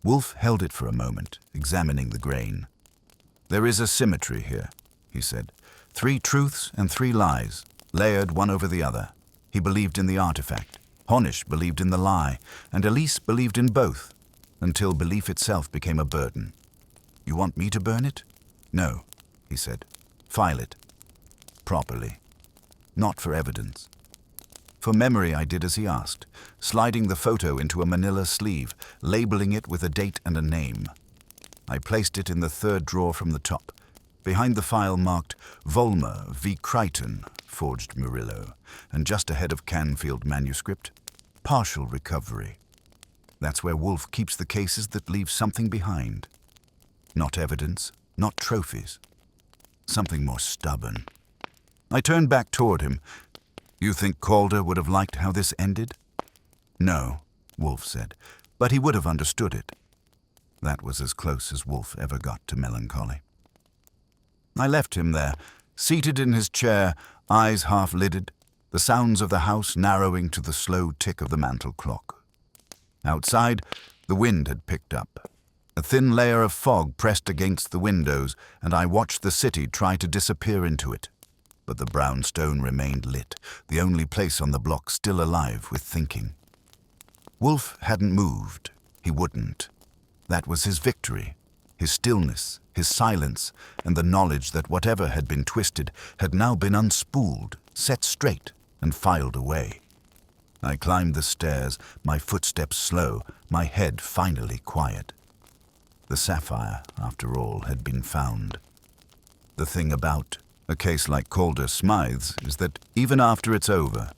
Wolfe held it for a moment, examining the grain. "There is a symmetry here," he said. "3 truths and 3 lies, layered one over the other. He believed in the artifact. Honish believed in the lie, and Elise believed in both, until belief itself became a burden. You want me to burn it? No, he said. File it. Properly. Not for evidence. For memory, I did as he asked, sliding the photo into a manila sleeve, labeling it with a date and a name. I placed it in the 3rd drawer from the top, behind the file marked Volmer v. Crichton, forged Murillo, and just ahead of Canfield manuscript, partial recovery. That's where Wolfe keeps the cases that leave something behind. Not evidence, not trophies. Something more stubborn. I turned back toward him. "You think Calder would have liked how this ended?" "No," Wolfe said, "but he would have understood it." That was as close as Wolfe ever got to melancholy. I left him there, seated in his chair, eyes half-lidded, the sounds of the house narrowing to the slow tick of the mantel clock. Outside, the wind had picked up. A thin layer of fog pressed against the windows, and I watched the city try to disappear into it. But the brownstone remained lit, the only place on the block still alive with thinking. Wolfe hadn't moved. He wouldn't. That was his victory, his stillness, his silence, and the knowledge that whatever had been twisted had now been unspooled, set straight, and filed away. I climbed the stairs, my footsteps slow, my head finally quiet. The sapphire, after all, had been found. The thing about a case like Calder Smythe's is that even after it's over,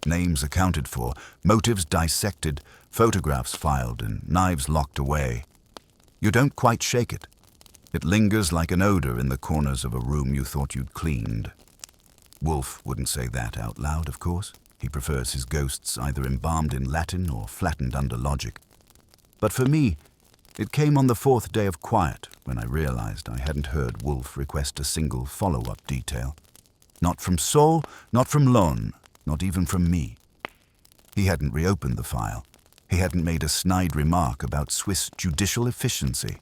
names accounted for, motives dissected, photographs filed, and knives locked away, you don't quite shake it. It lingers like an odor in the corners of a room you thought you'd cleaned. Wolfe wouldn't say that out loud, of course. He prefers his ghosts either embalmed in Latin or flattened under logic. But for me, it came on the 4th day of quiet when I realized I hadn't heard Wolfe request a single follow-up detail. Not from Saul, not from Lon, not even from me. He hadn't reopened the file. He hadn't made a snide remark about Swiss judicial efficiency.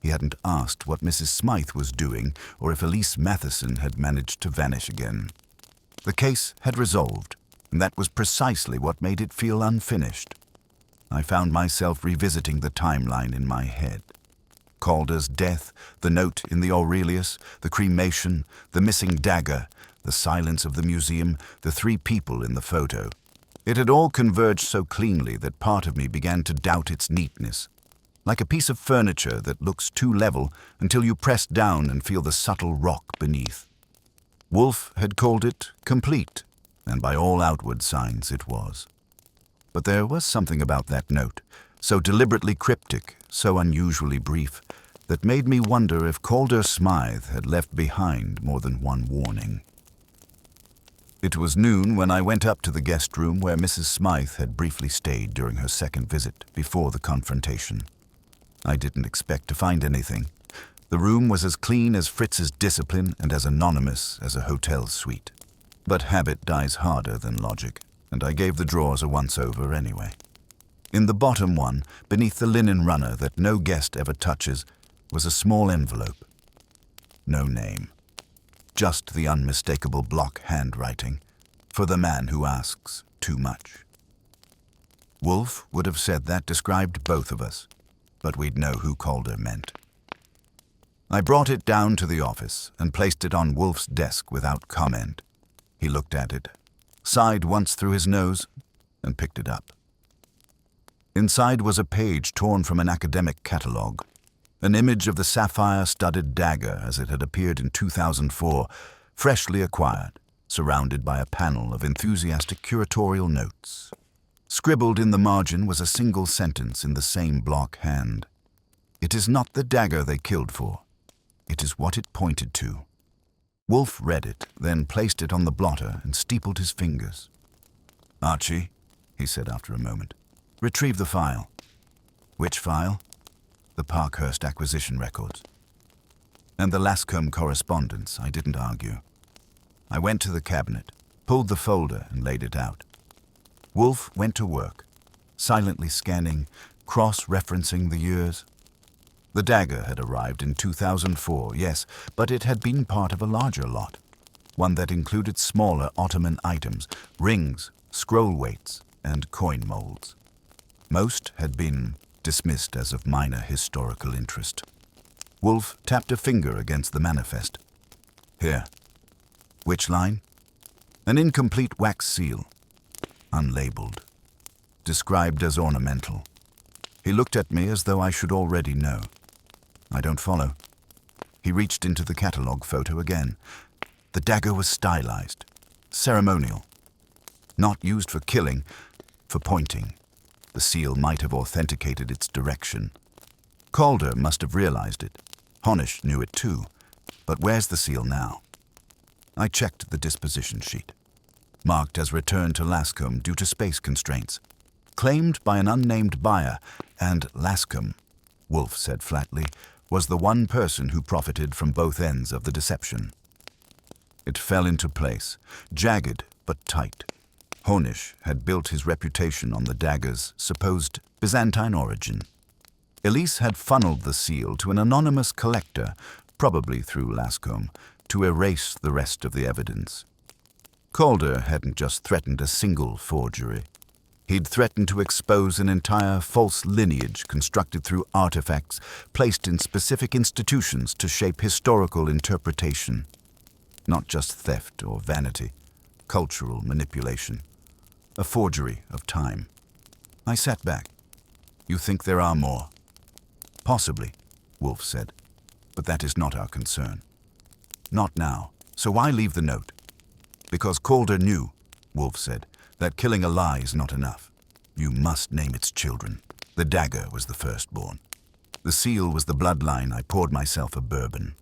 He hadn't asked what Mrs. Smythe was doing or if Elise Matheson had managed to vanish again. The case had resolved, and that was precisely what made it feel unfinished. I found myself revisiting the timeline in my head. Calder's death, the note in the Aurelius, the cremation, the missing dagger, the silence of the museum, the 3 people in the photo. It had all converged so cleanly that part of me began to doubt its neatness. Like a piece of furniture that looks too level until you press down and feel the subtle rock beneath. Wolfe had called it complete, and by all outward signs it was. But there was something about that note, so deliberately cryptic, so unusually brief, that made me wonder if Calder Smythe had left behind more than one warning. It was noon when I went up to the guest room where Mrs. Smythe had briefly stayed during her second visit, before the confrontation. I didn't expect to find anything. The room was as clean as Fritz's discipline and as anonymous as a hotel suite. But habit dies harder than logic, and I gave the drawers a once-over anyway. In the bottom one, beneath the linen runner that no guest ever touches, was a small envelope. No name. Just the unmistakable block handwriting, for the man who asks too much. Wolfe would have said that described both of us, but we'd know who Calder meant. I brought it down to the office and placed it on Wolfe's desk without comment. He looked at it, sighed once through his nose, and picked it up. Inside was a page torn from an academic catalogue, an image of the sapphire-studded dagger as it had appeared in 2004, freshly acquired, surrounded by a panel of enthusiastic curatorial notes. Scribbled in the margin was a single sentence in the same block hand. "It is not the dagger they killed for. It is what it pointed to." Wolfe read it, then placed it on the blotter and steepled his fingers. "Archie," he said after a moment, "retrieve the file." "Which file?" "The Parkhurst acquisition records." "And the Lascombe correspondence," I didn't argue. I went to the cabinet, pulled the folder and laid it out. Wolfe went to work, silently scanning, cross-referencing the years. The dagger had arrived in 2004, yes, but it had been part of a larger lot, one that included smaller Ottoman items, rings, scroll weights, and coin molds. Most had been dismissed as of minor historical interest. Wolfe tapped a finger against the manifest. "Here." "Which line?" "An incomplete wax seal. Unlabeled. Described as ornamental." He looked at me as though I should already know. "I don't follow." He reached into the catalogue photo again. The dagger was stylized, ceremonial. Not used for killing, for pointing. The seal might have authenticated its direction. Calder must have realized it. Honish knew it too. But where's the seal now? I checked the disposition sheet. Marked as returned to Lascombe due to space constraints. Claimed by an unnamed buyer, and Lascombe, Wolfe said flatly, was the one person who profited from both ends of the deception. It fell into place, jagged but tight. Honish had built his reputation on the dagger's supposed Byzantine origin. Elise had funneled the seal to an anonymous collector, probably through Lascombe, to erase the rest of the evidence. Calder hadn't just threatened a single forgery. He'd threatened to expose an entire false lineage constructed through artifacts placed in specific institutions to shape historical interpretation. Not just theft or vanity, cultural manipulation. A forgery of time. I sat back. "You think there are more?" "Possibly," Wolfe said, "but that is not our concern." "Not now. So why leave the note?" "Because Calder knew," Wolfe said, "that killing a lie is not enough. You must name its children. The dagger was the firstborn. The seal was the bloodline I poured myself a bourbon.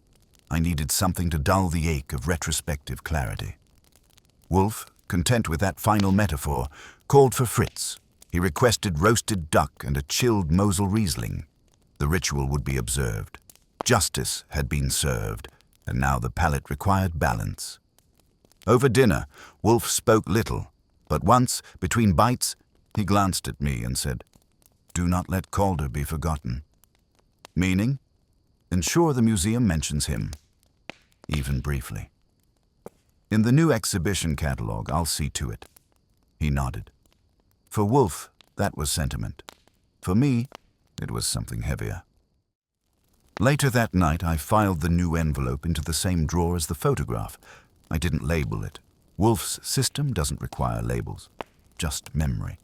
I needed something to dull the ache of retrospective clarity." Wolfe, content with that final metaphor, called for Fritz. He requested roasted duck and a chilled Mosel Riesling. The ritual would be observed. Justice had been served, and now the palate required balance. Over dinner, Wolfe spoke little, but once, between bites, he glanced at me and said, "Do not let Calder be forgotten." "Meaning?" "Ensure the museum mentions him, even briefly. In the new exhibition catalogue, I'll see to it." He nodded. For Wolfe, that was sentiment. For me, it was something heavier. Later that night, I filed the new envelope into the same drawer as the photograph. I didn't label it. Wolfe's system doesn't require labels, just memory.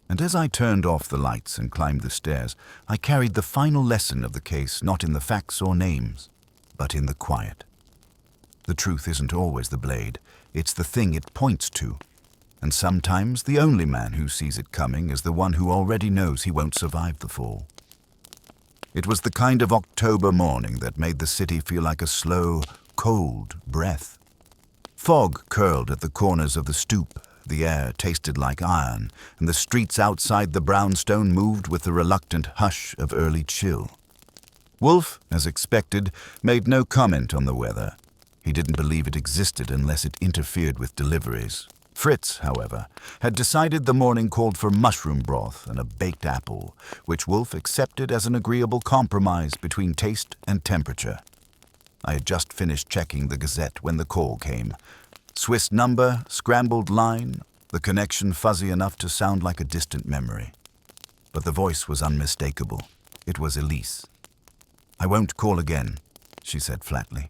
And as I turned off the lights and climbed the stairs, I carried the final lesson of the case not in the facts or names, but in the quiet. The truth isn't always the blade, it's the thing it points to. And sometimes the only man who sees it coming is the one who already knows he won't survive the fall. It was the kind of October morning that made the city feel like a slow, cold breath. Fog curled at the corners of the stoop, the air tasted like iron, and the streets outside the brownstone moved with the reluctant hush of early chill. Wolfe, as expected, made no comment on the weather. He didn't believe it existed unless it interfered with deliveries. Fritz, however, had decided the morning called for mushroom broth and a baked apple, which Wolfe accepted as an agreeable compromise between taste and temperature. I had just finished checking the Gazette when the call came. Swiss number, scrambled line, the connection fuzzy enough to sound like a distant memory. But the voice was unmistakable. It was Elise. "I won't call again," she said flatly.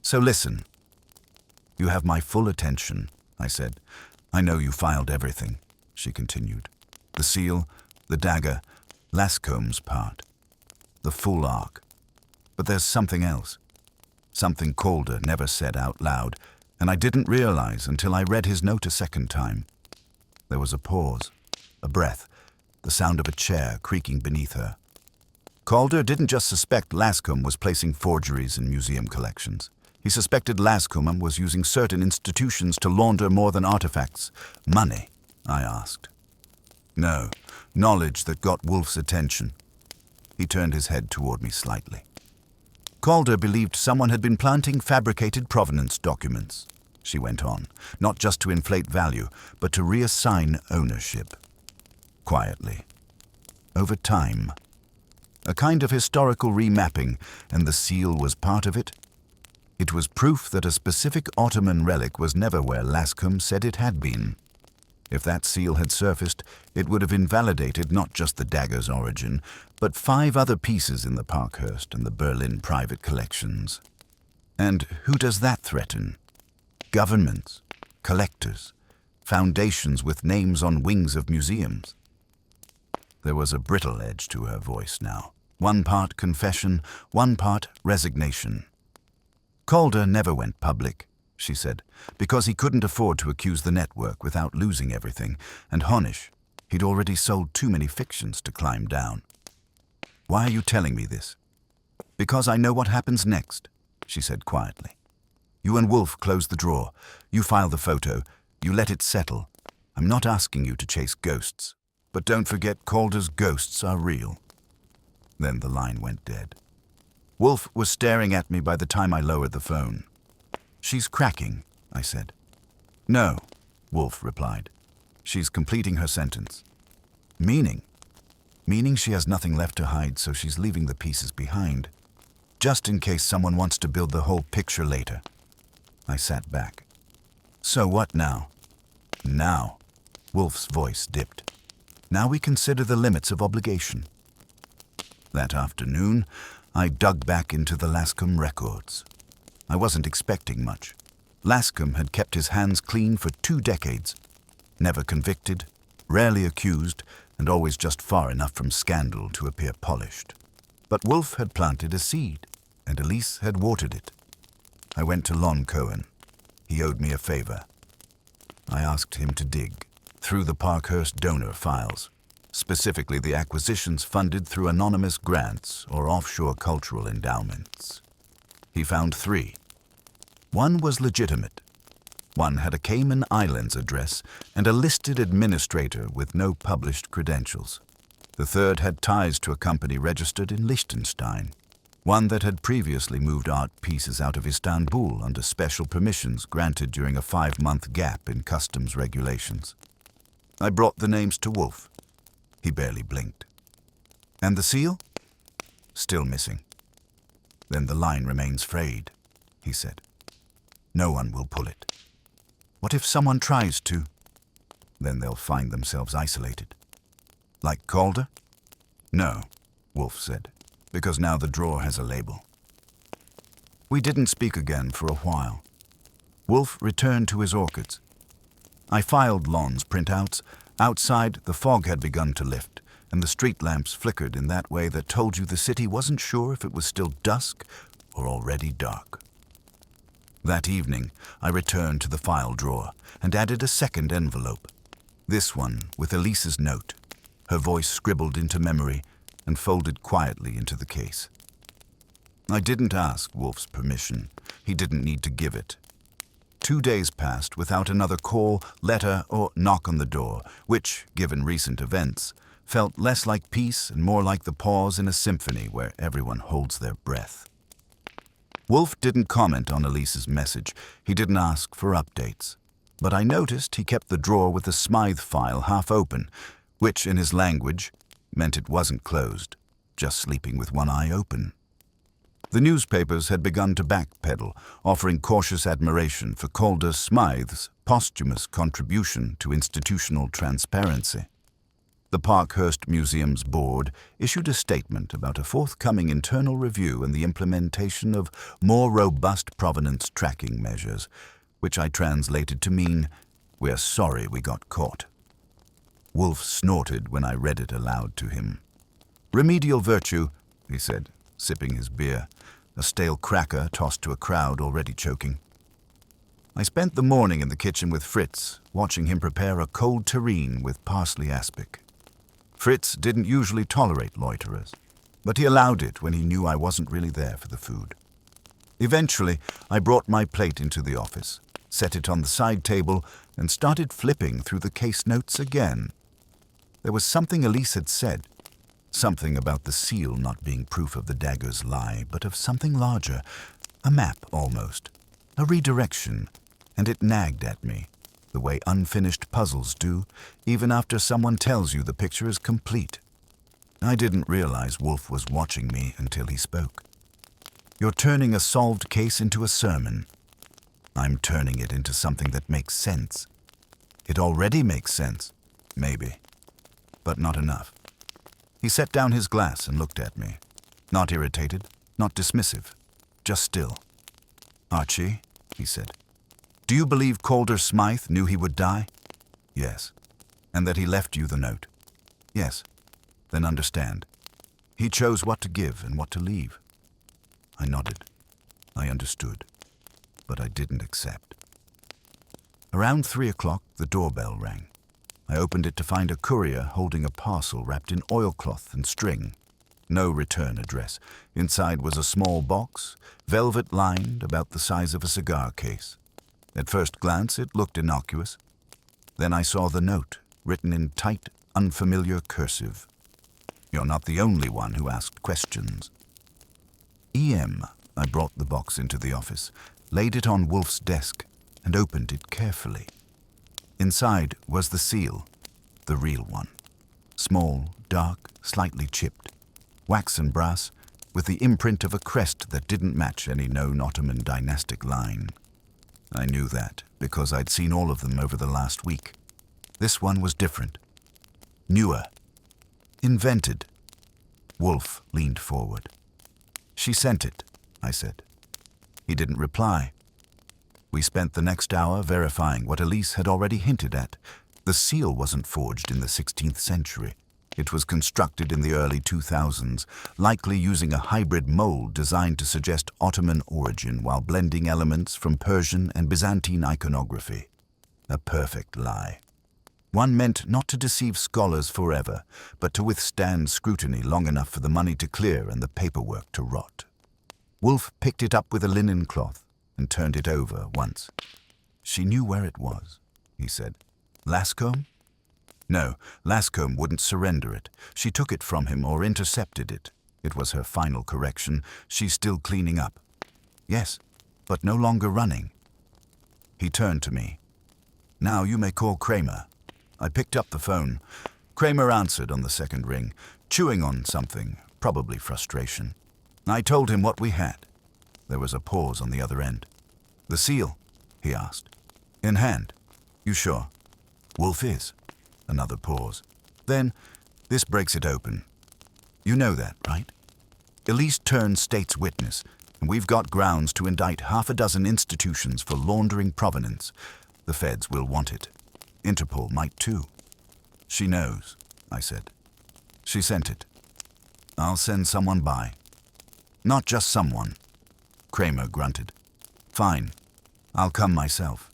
"So listen." "You have my full attention," I said. "I know you filed everything," she continued. "The seal, the dagger, Lascombe's part. The full arc. But there's something else. Something Calder never said out loud, and I didn't realize until I read his note a second time." There was a pause, a breath, the sound of a chair creaking beneath her. "Calder didn't just suspect Lascombe was placing forgeries in museum collections. He suspected Lascombe was using certain institutions to launder more than artifacts. Money?" I asked. "No, knowledge that got Wolfe's attention." He turned his head toward me slightly. "Calder believed someone had been planting fabricated provenance documents," she went on, "not just to inflate value, but to reassign ownership. Quietly. Over time. A kind of historical remapping, and the seal was part of it. It was proof that a specific Ottoman relic was never where Lascombe said it had been. If that seal had surfaced, it would have invalidated not just the dagger's origin, but 5 other pieces in the Parkhurst and the Berlin private collections. And who does that threaten? Governments, collectors, foundations with names on wings of museums. There was a brittle edge to her voice now. One part confession, one part resignation. Calder never went public, she said, because he couldn't afford to accuse the network without losing everything, and Honish, he'd already sold too many fictions to climb down. Why are you telling me this? Because I know what happens next, she said quietly. You and Wolfe close the drawer. You file the photo. You let it settle. I'm not asking you to chase ghosts. But don't forget Calder's ghosts are real. Then the line went dead. Wolfe was staring at me by the time I lowered the phone. She's cracking, I said. No, Wolfe replied. She's completing her sentence. Meaning? Meaning she has nothing left to hide, so she's leaving the pieces behind, just in case someone wants to build the whole picture later. I sat back. So what now? Now, Wolfe's voice dipped. Now we consider the limits of obligation. That afternoon, I dug back into the Lascombe records. I wasn't expecting much. Lascombe had kept his hands clean for 2 decades. Never convicted, rarely accused, and always just far enough from scandal to appear polished. But Wolfe had planted a seed, and Elise had watered it. I went to Lon Cohen. He owed me a favor. I asked him to dig through the Parkhurst donor files, specifically the acquisitions funded through anonymous grants or offshore cultural endowments. He found 3. One was legitimate. One had a Cayman Islands address and a listed administrator with no published credentials. The third had ties to a company registered in Liechtenstein, one that had previously moved art pieces out of Istanbul under special permissions granted during a 5-month gap in customs regulations. I brought the names to Wolfe. He barely blinked. And the seal? Still missing. Then the line remains frayed, he said. No one will pull it. What if someone tries to? Then they'll find themselves isolated. Like Calder? No, Wolfe said, because now the drawer has a label. We didn't speak again for a while. Wolfe returned to his orchids. I filed Lon's printouts. Outside, the fog had begun to lift, and the street lamps flickered in that way that told you the city wasn't sure if it was still dusk or already dark. That evening, I returned to the file drawer and added a second envelope. This one with Elise's note, her voice scribbled into memory and folded quietly into the case. I didn't ask Wolfe's permission. He didn't need to give it. 2 days passed without another call, letter, or knock on the door, which, given recent events, felt less like peace and more like the pause in a symphony where everyone holds their breath. Wolfe didn't comment on Elise's message. He didn't ask for updates. But I noticed he kept the drawer with the Smythe file half open, which, in his language, meant it wasn't closed, just sleeping with one eye open. The newspapers had begun to backpedal, offering cautious admiration for Calder Smythe's posthumous contribution to institutional transparency. The Parkhurst Museum's board issued a statement about a forthcoming internal review and the implementation of more robust provenance tracking measures, which I translated to mean, "We're sorry we got caught." Wolfe snorted when I read it aloud to him. "Remedial virtue," he said, sipping his beer, a stale cracker tossed to a crowd already choking. I spent the morning in the kitchen with Fritz, watching him prepare a cold terrine with parsley aspic. Fritz didn't usually tolerate loiterers, but he allowed it when he knew I wasn't really there for the food. Eventually, I brought my plate into the office, set it on the side table, and started flipping through the case notes again. There was something Elise had said, something about the seal not being proof of the dagger's lie, but of something larger, a map almost, a redirection, and it nagged at me, the way unfinished puzzles do, even after someone tells you the picture is complete. I didn't realize Wolfe was watching me until he spoke. "You're turning a solved case into a sermon." "I'm turning it into something that makes sense." "It already makes sense, maybe, but not enough." He set down his glass and looked at me. Not irritated, not dismissive, just still. "Archie," he said, "do you believe Calder Smythe knew he would die?" "Yes." "And that he left you the note?" "Yes." "Then understand. He chose what to give and what to leave." I nodded. I understood, but I didn't accept. Around 3 o'clock, the doorbell rang. I opened it to find a courier holding a parcel wrapped in oilcloth and string. No return address. Inside was a small box, velvet-lined, about the size of a cigar case. At first glance, it looked innocuous. Then I saw the note, written in tight, unfamiliar cursive. "You're not the only one who asked questions." E.M. I brought the box into the office, laid it on Wolfe's desk, and opened it carefully. Inside was the seal, the real one. Small, dark, slightly chipped, waxen brass, with the imprint of a crest that didn't match any known Ottoman dynastic line. I knew that because I'd seen all of them over the last week. This one was different. Newer. Invented. Wolfe leaned forward. "She sent it," I said. He didn't reply. We spent the next hour verifying what Elise had already hinted at. The seal wasn't forged in the 16th century. It was constructed in the early 2000s, likely using a hybrid mold designed to suggest Ottoman origin while blending elements from Persian and Byzantine iconography. A perfect lie. One meant not to deceive scholars forever, but to withstand scrutiny long enough for the money to clear and the paperwork to rot. Wolfe picked it up with a linen cloth and turned it over once. "She knew where it was," he said. "Lascombe?" "No, Lascombe wouldn't surrender it. She took it from him or intercepted it. It was her final correction. She's still cleaning up." "Yes, but no longer running." He turned to me. "Now you may call Kramer." I picked up the phone. Kramer answered on the second ring, chewing on something, probably frustration. I told him what we had. There was a pause on the other end. "The seal?" he asked. "In hand." "You sure?" "Wolfe is." Another pause. Then, "This breaks it open. You know that, right? Elise turned state's witness, and we've got grounds to indict 6 institutions for laundering provenance. The feds will want it. Interpol might too." "She knows," I said. "She sent it." "I'll send someone by." "Not just someone." Kramer grunted. "Fine. I'll come myself."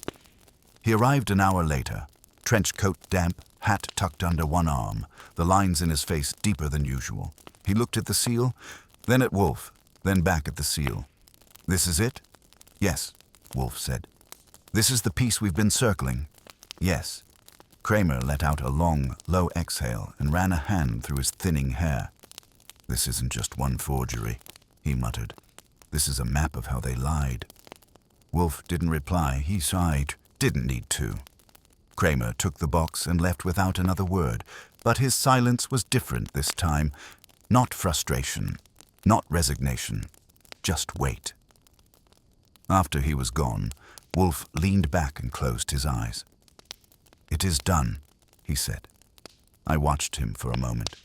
He arrived an hour later, trench coat damp, hat tucked under one arm, the lines in his face deeper than usual. He looked at the seal, then at Wolfe, then back at the seal. "This is it?" "Yes," Wolfe said. "This is the piece we've been circling?" "Yes." Kramer let out a long, low exhale and ran a hand through his thinning hair. "This isn't just one forgery," he muttered. "This is a map of how they lied." Wolfe didn't reply. He sighed. Didn't need to. Kramer took the box and left without another word, but his silence was different this time. Not frustration, not resignation, just wait. After he was gone, Wolfe leaned back and closed his eyes. "It is done," he said. I watched him for a moment.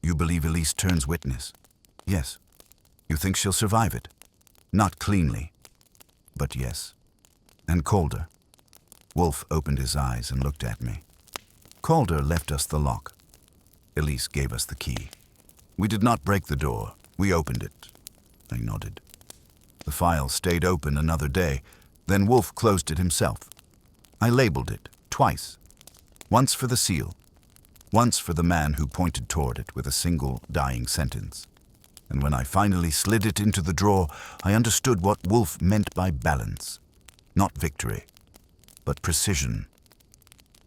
"You believe Elise turns witness?" "Yes." "You think she'll survive it?" "Not cleanly, but yes." "And Calder?" Wolfe opened his eyes and looked at me. "Calder left us the lock. Elise gave us the key. We did not break the door. We opened it." I nodded. "The file stayed open another day. Then Wolfe closed it himself. I labeled it twice. Once for the seal. Once for the man who pointed toward it with a single dying sentence. And when I finally slid it into the drawer, I understood what Wolfe meant by balance. Not victory, but precision.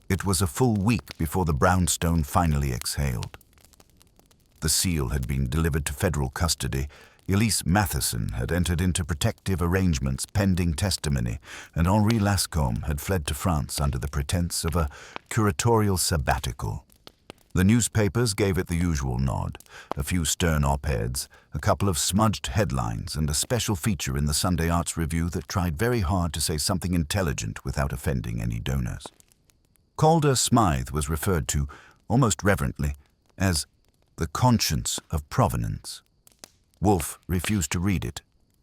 It was a full week before the brownstone finally exhaled. The seal had been delivered to federal custody. Elise Matheson had entered into protective arrangements pending testimony, and Henri Lascombe had fled to France under the pretense of a curatorial sabbatical. The newspapers gave it the usual nod, a few stern op-eds, a couple of smudged headlines, and a special feature in the Sunday Arts Review that tried very hard to say something intelligent without offending any donors. Calder Smythe was referred to, almost reverently, as the conscience of provenance. Wolfe refused to read it.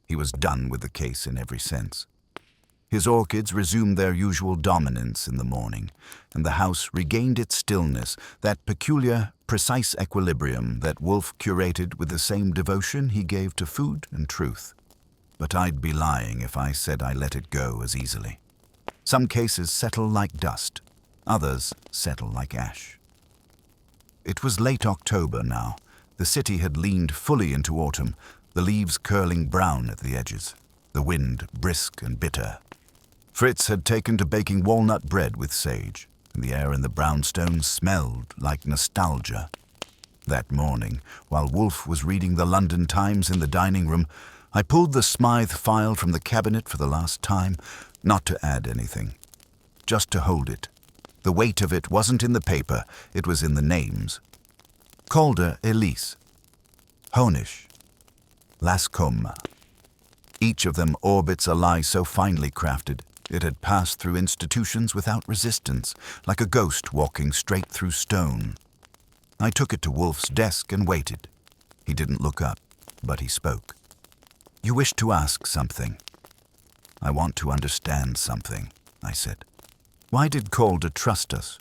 He was done with the case in every sense. His orchids resumed their usual dominance in the morning, and the house regained its stillness, that peculiar, precise equilibrium that Wolfe curated with the same devotion he gave to food and truth. But I'd be lying if I said I let it go as easily. Some cases settle like dust, others settle like ash. It was late October now. The city had leaned fully into autumn, the leaves curling brown at the edges, the wind brisk and bitter. Fritz had taken to baking walnut bread with sage, and the air in the brownstone smelled like nostalgia. That morning, while Wolfe was reading the London Times in the dining room, I pulled the Smythe file from the cabinet for the last time, not to add anything, just to hold it. The weight of it wasn't in the paper, it was in the names. Calder Elise, Honish, Lascombe. Each of them orbits a lie so finely crafted, it had passed through institutions without resistance, like a ghost walking straight through stone. I took it to Wolfe's desk and waited. He didn't look up, but he spoke. "You wish to ask something." "I want to understand something," I said. "Why did Calder trust us?"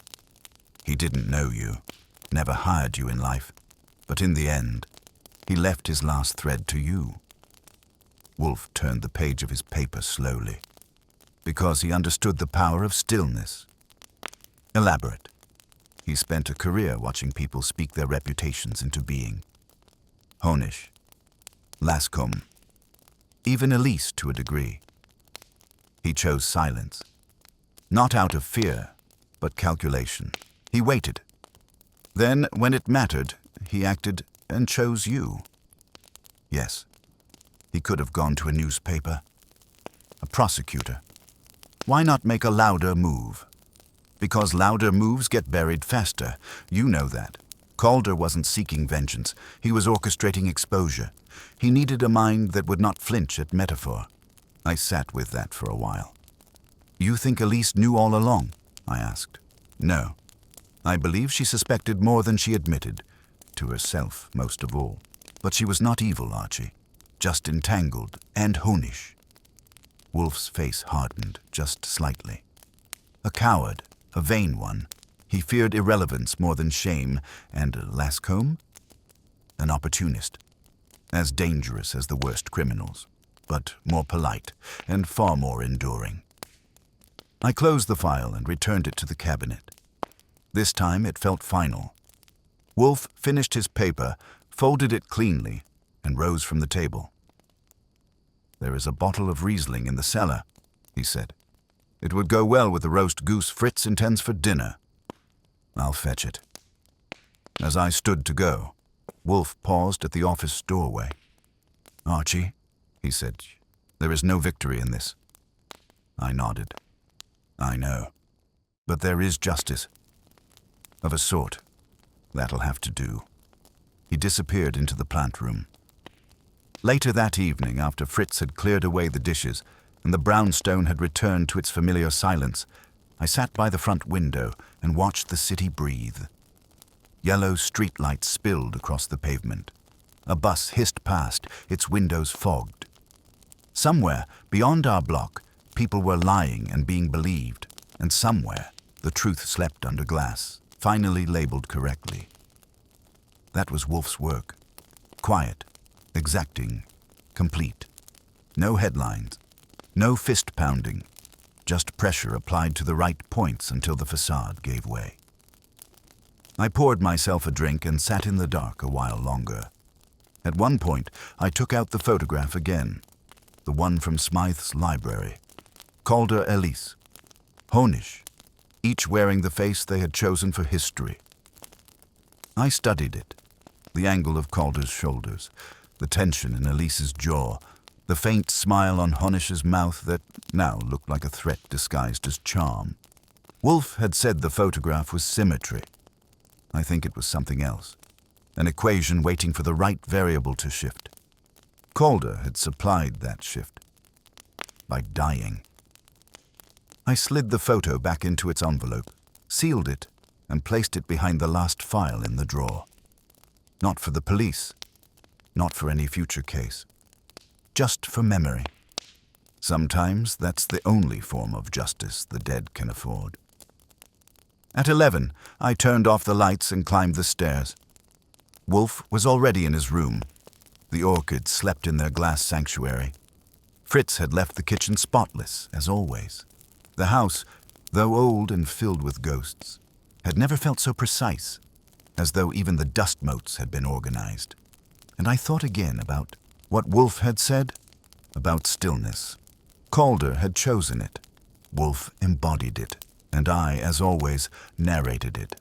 "He didn't know you, never hired you in life, but in the end, he left his last thread to you." Wolfe turned the page of his paper slowly. "Because he understood the power of stillness." "Elaborate." "He spent a career watching people speak their reputations into being. Honish, Lascombe, even Elise to a degree. He chose silence. Not out of fear, but calculation. He waited. Then, when it mattered, he acted and chose you." "Yes. He could have gone to a newspaper, a prosecutor. Why not make a louder move? Because louder moves get buried faster. You know that. Calder wasn't seeking vengeance. He was orchestrating exposure. He needed a mind that would not flinch at metaphor. I sat with that for a while. "You think Elise knew all along?" I asked. "No. I believe she suspected more than she admitted, to herself most of all. But she was not evil, Archie. Just entangled and Honish." Wolfe's face hardened just slightly. A coward, a vain one. He feared irrelevance more than shame, and Lascombe? An opportunist. As dangerous as the worst criminals, but more polite and far more enduring. I closed the file and returned it to the cabinet. This time it felt final. Wolfe finished his paper, folded it cleanly, and rose from the table. "There is a bottle of Riesling in the cellar," he said. "It would go well with the roast goose Fritz intends for dinner. I'll fetch it." As I stood to go, Wolfe paused at the office doorway. "Archie," he said, "there is no victory in this." I nodded. I know. But there is justice. Of a sort. That'll have to do. He disappeared into the plant room. Later that evening, after Fritz had cleared away the dishes and the brownstone had returned to its familiar silence, I sat by the front window and watched the city breathe. Yellow streetlights spilled across the pavement. A bus hissed past, its windows fogged. Somewhere, beyond our block, people were lying and being believed, and somewhere, the truth slept under glass, finally labeled correctly. That was Wolfe's work. Quiet, exacting, complete. No headlines, no fist-pounding, just pressure applied to the right points until the facade gave way. I poured myself a drink and sat in the dark a while longer. At one point, I took out the photograph again, the one from Smythe's library. Calder Elise, Honish, each wearing the face they had chosen for history. I studied it, the angle of Calder's shoulders, the tension in Elise's jaw, the faint smile on Honish's mouth that now looked like a threat disguised as charm. Wolfe had said the photograph was symmetry. I think it was something else, an equation waiting for the right variable to shift. Calder had supplied that shift by dying. I slid the photo back into its envelope, sealed it, and placed it behind the last file in the drawer. Not for the police, not for any future case, just for memory. Sometimes that's the only form of justice the dead can afford. At 11, I turned off the lights and climbed the stairs. Wolfe was already in his room. The orchids slept in their glass sanctuary. Fritz had left the kitchen spotless, as always. The house, though old and filled with ghosts, had never felt so precise, as though even the dust motes had been organized. And I thought again about what Wolfe had said about stillness. Calder had chosen it. Wolfe embodied it. And I, as always, narrated it.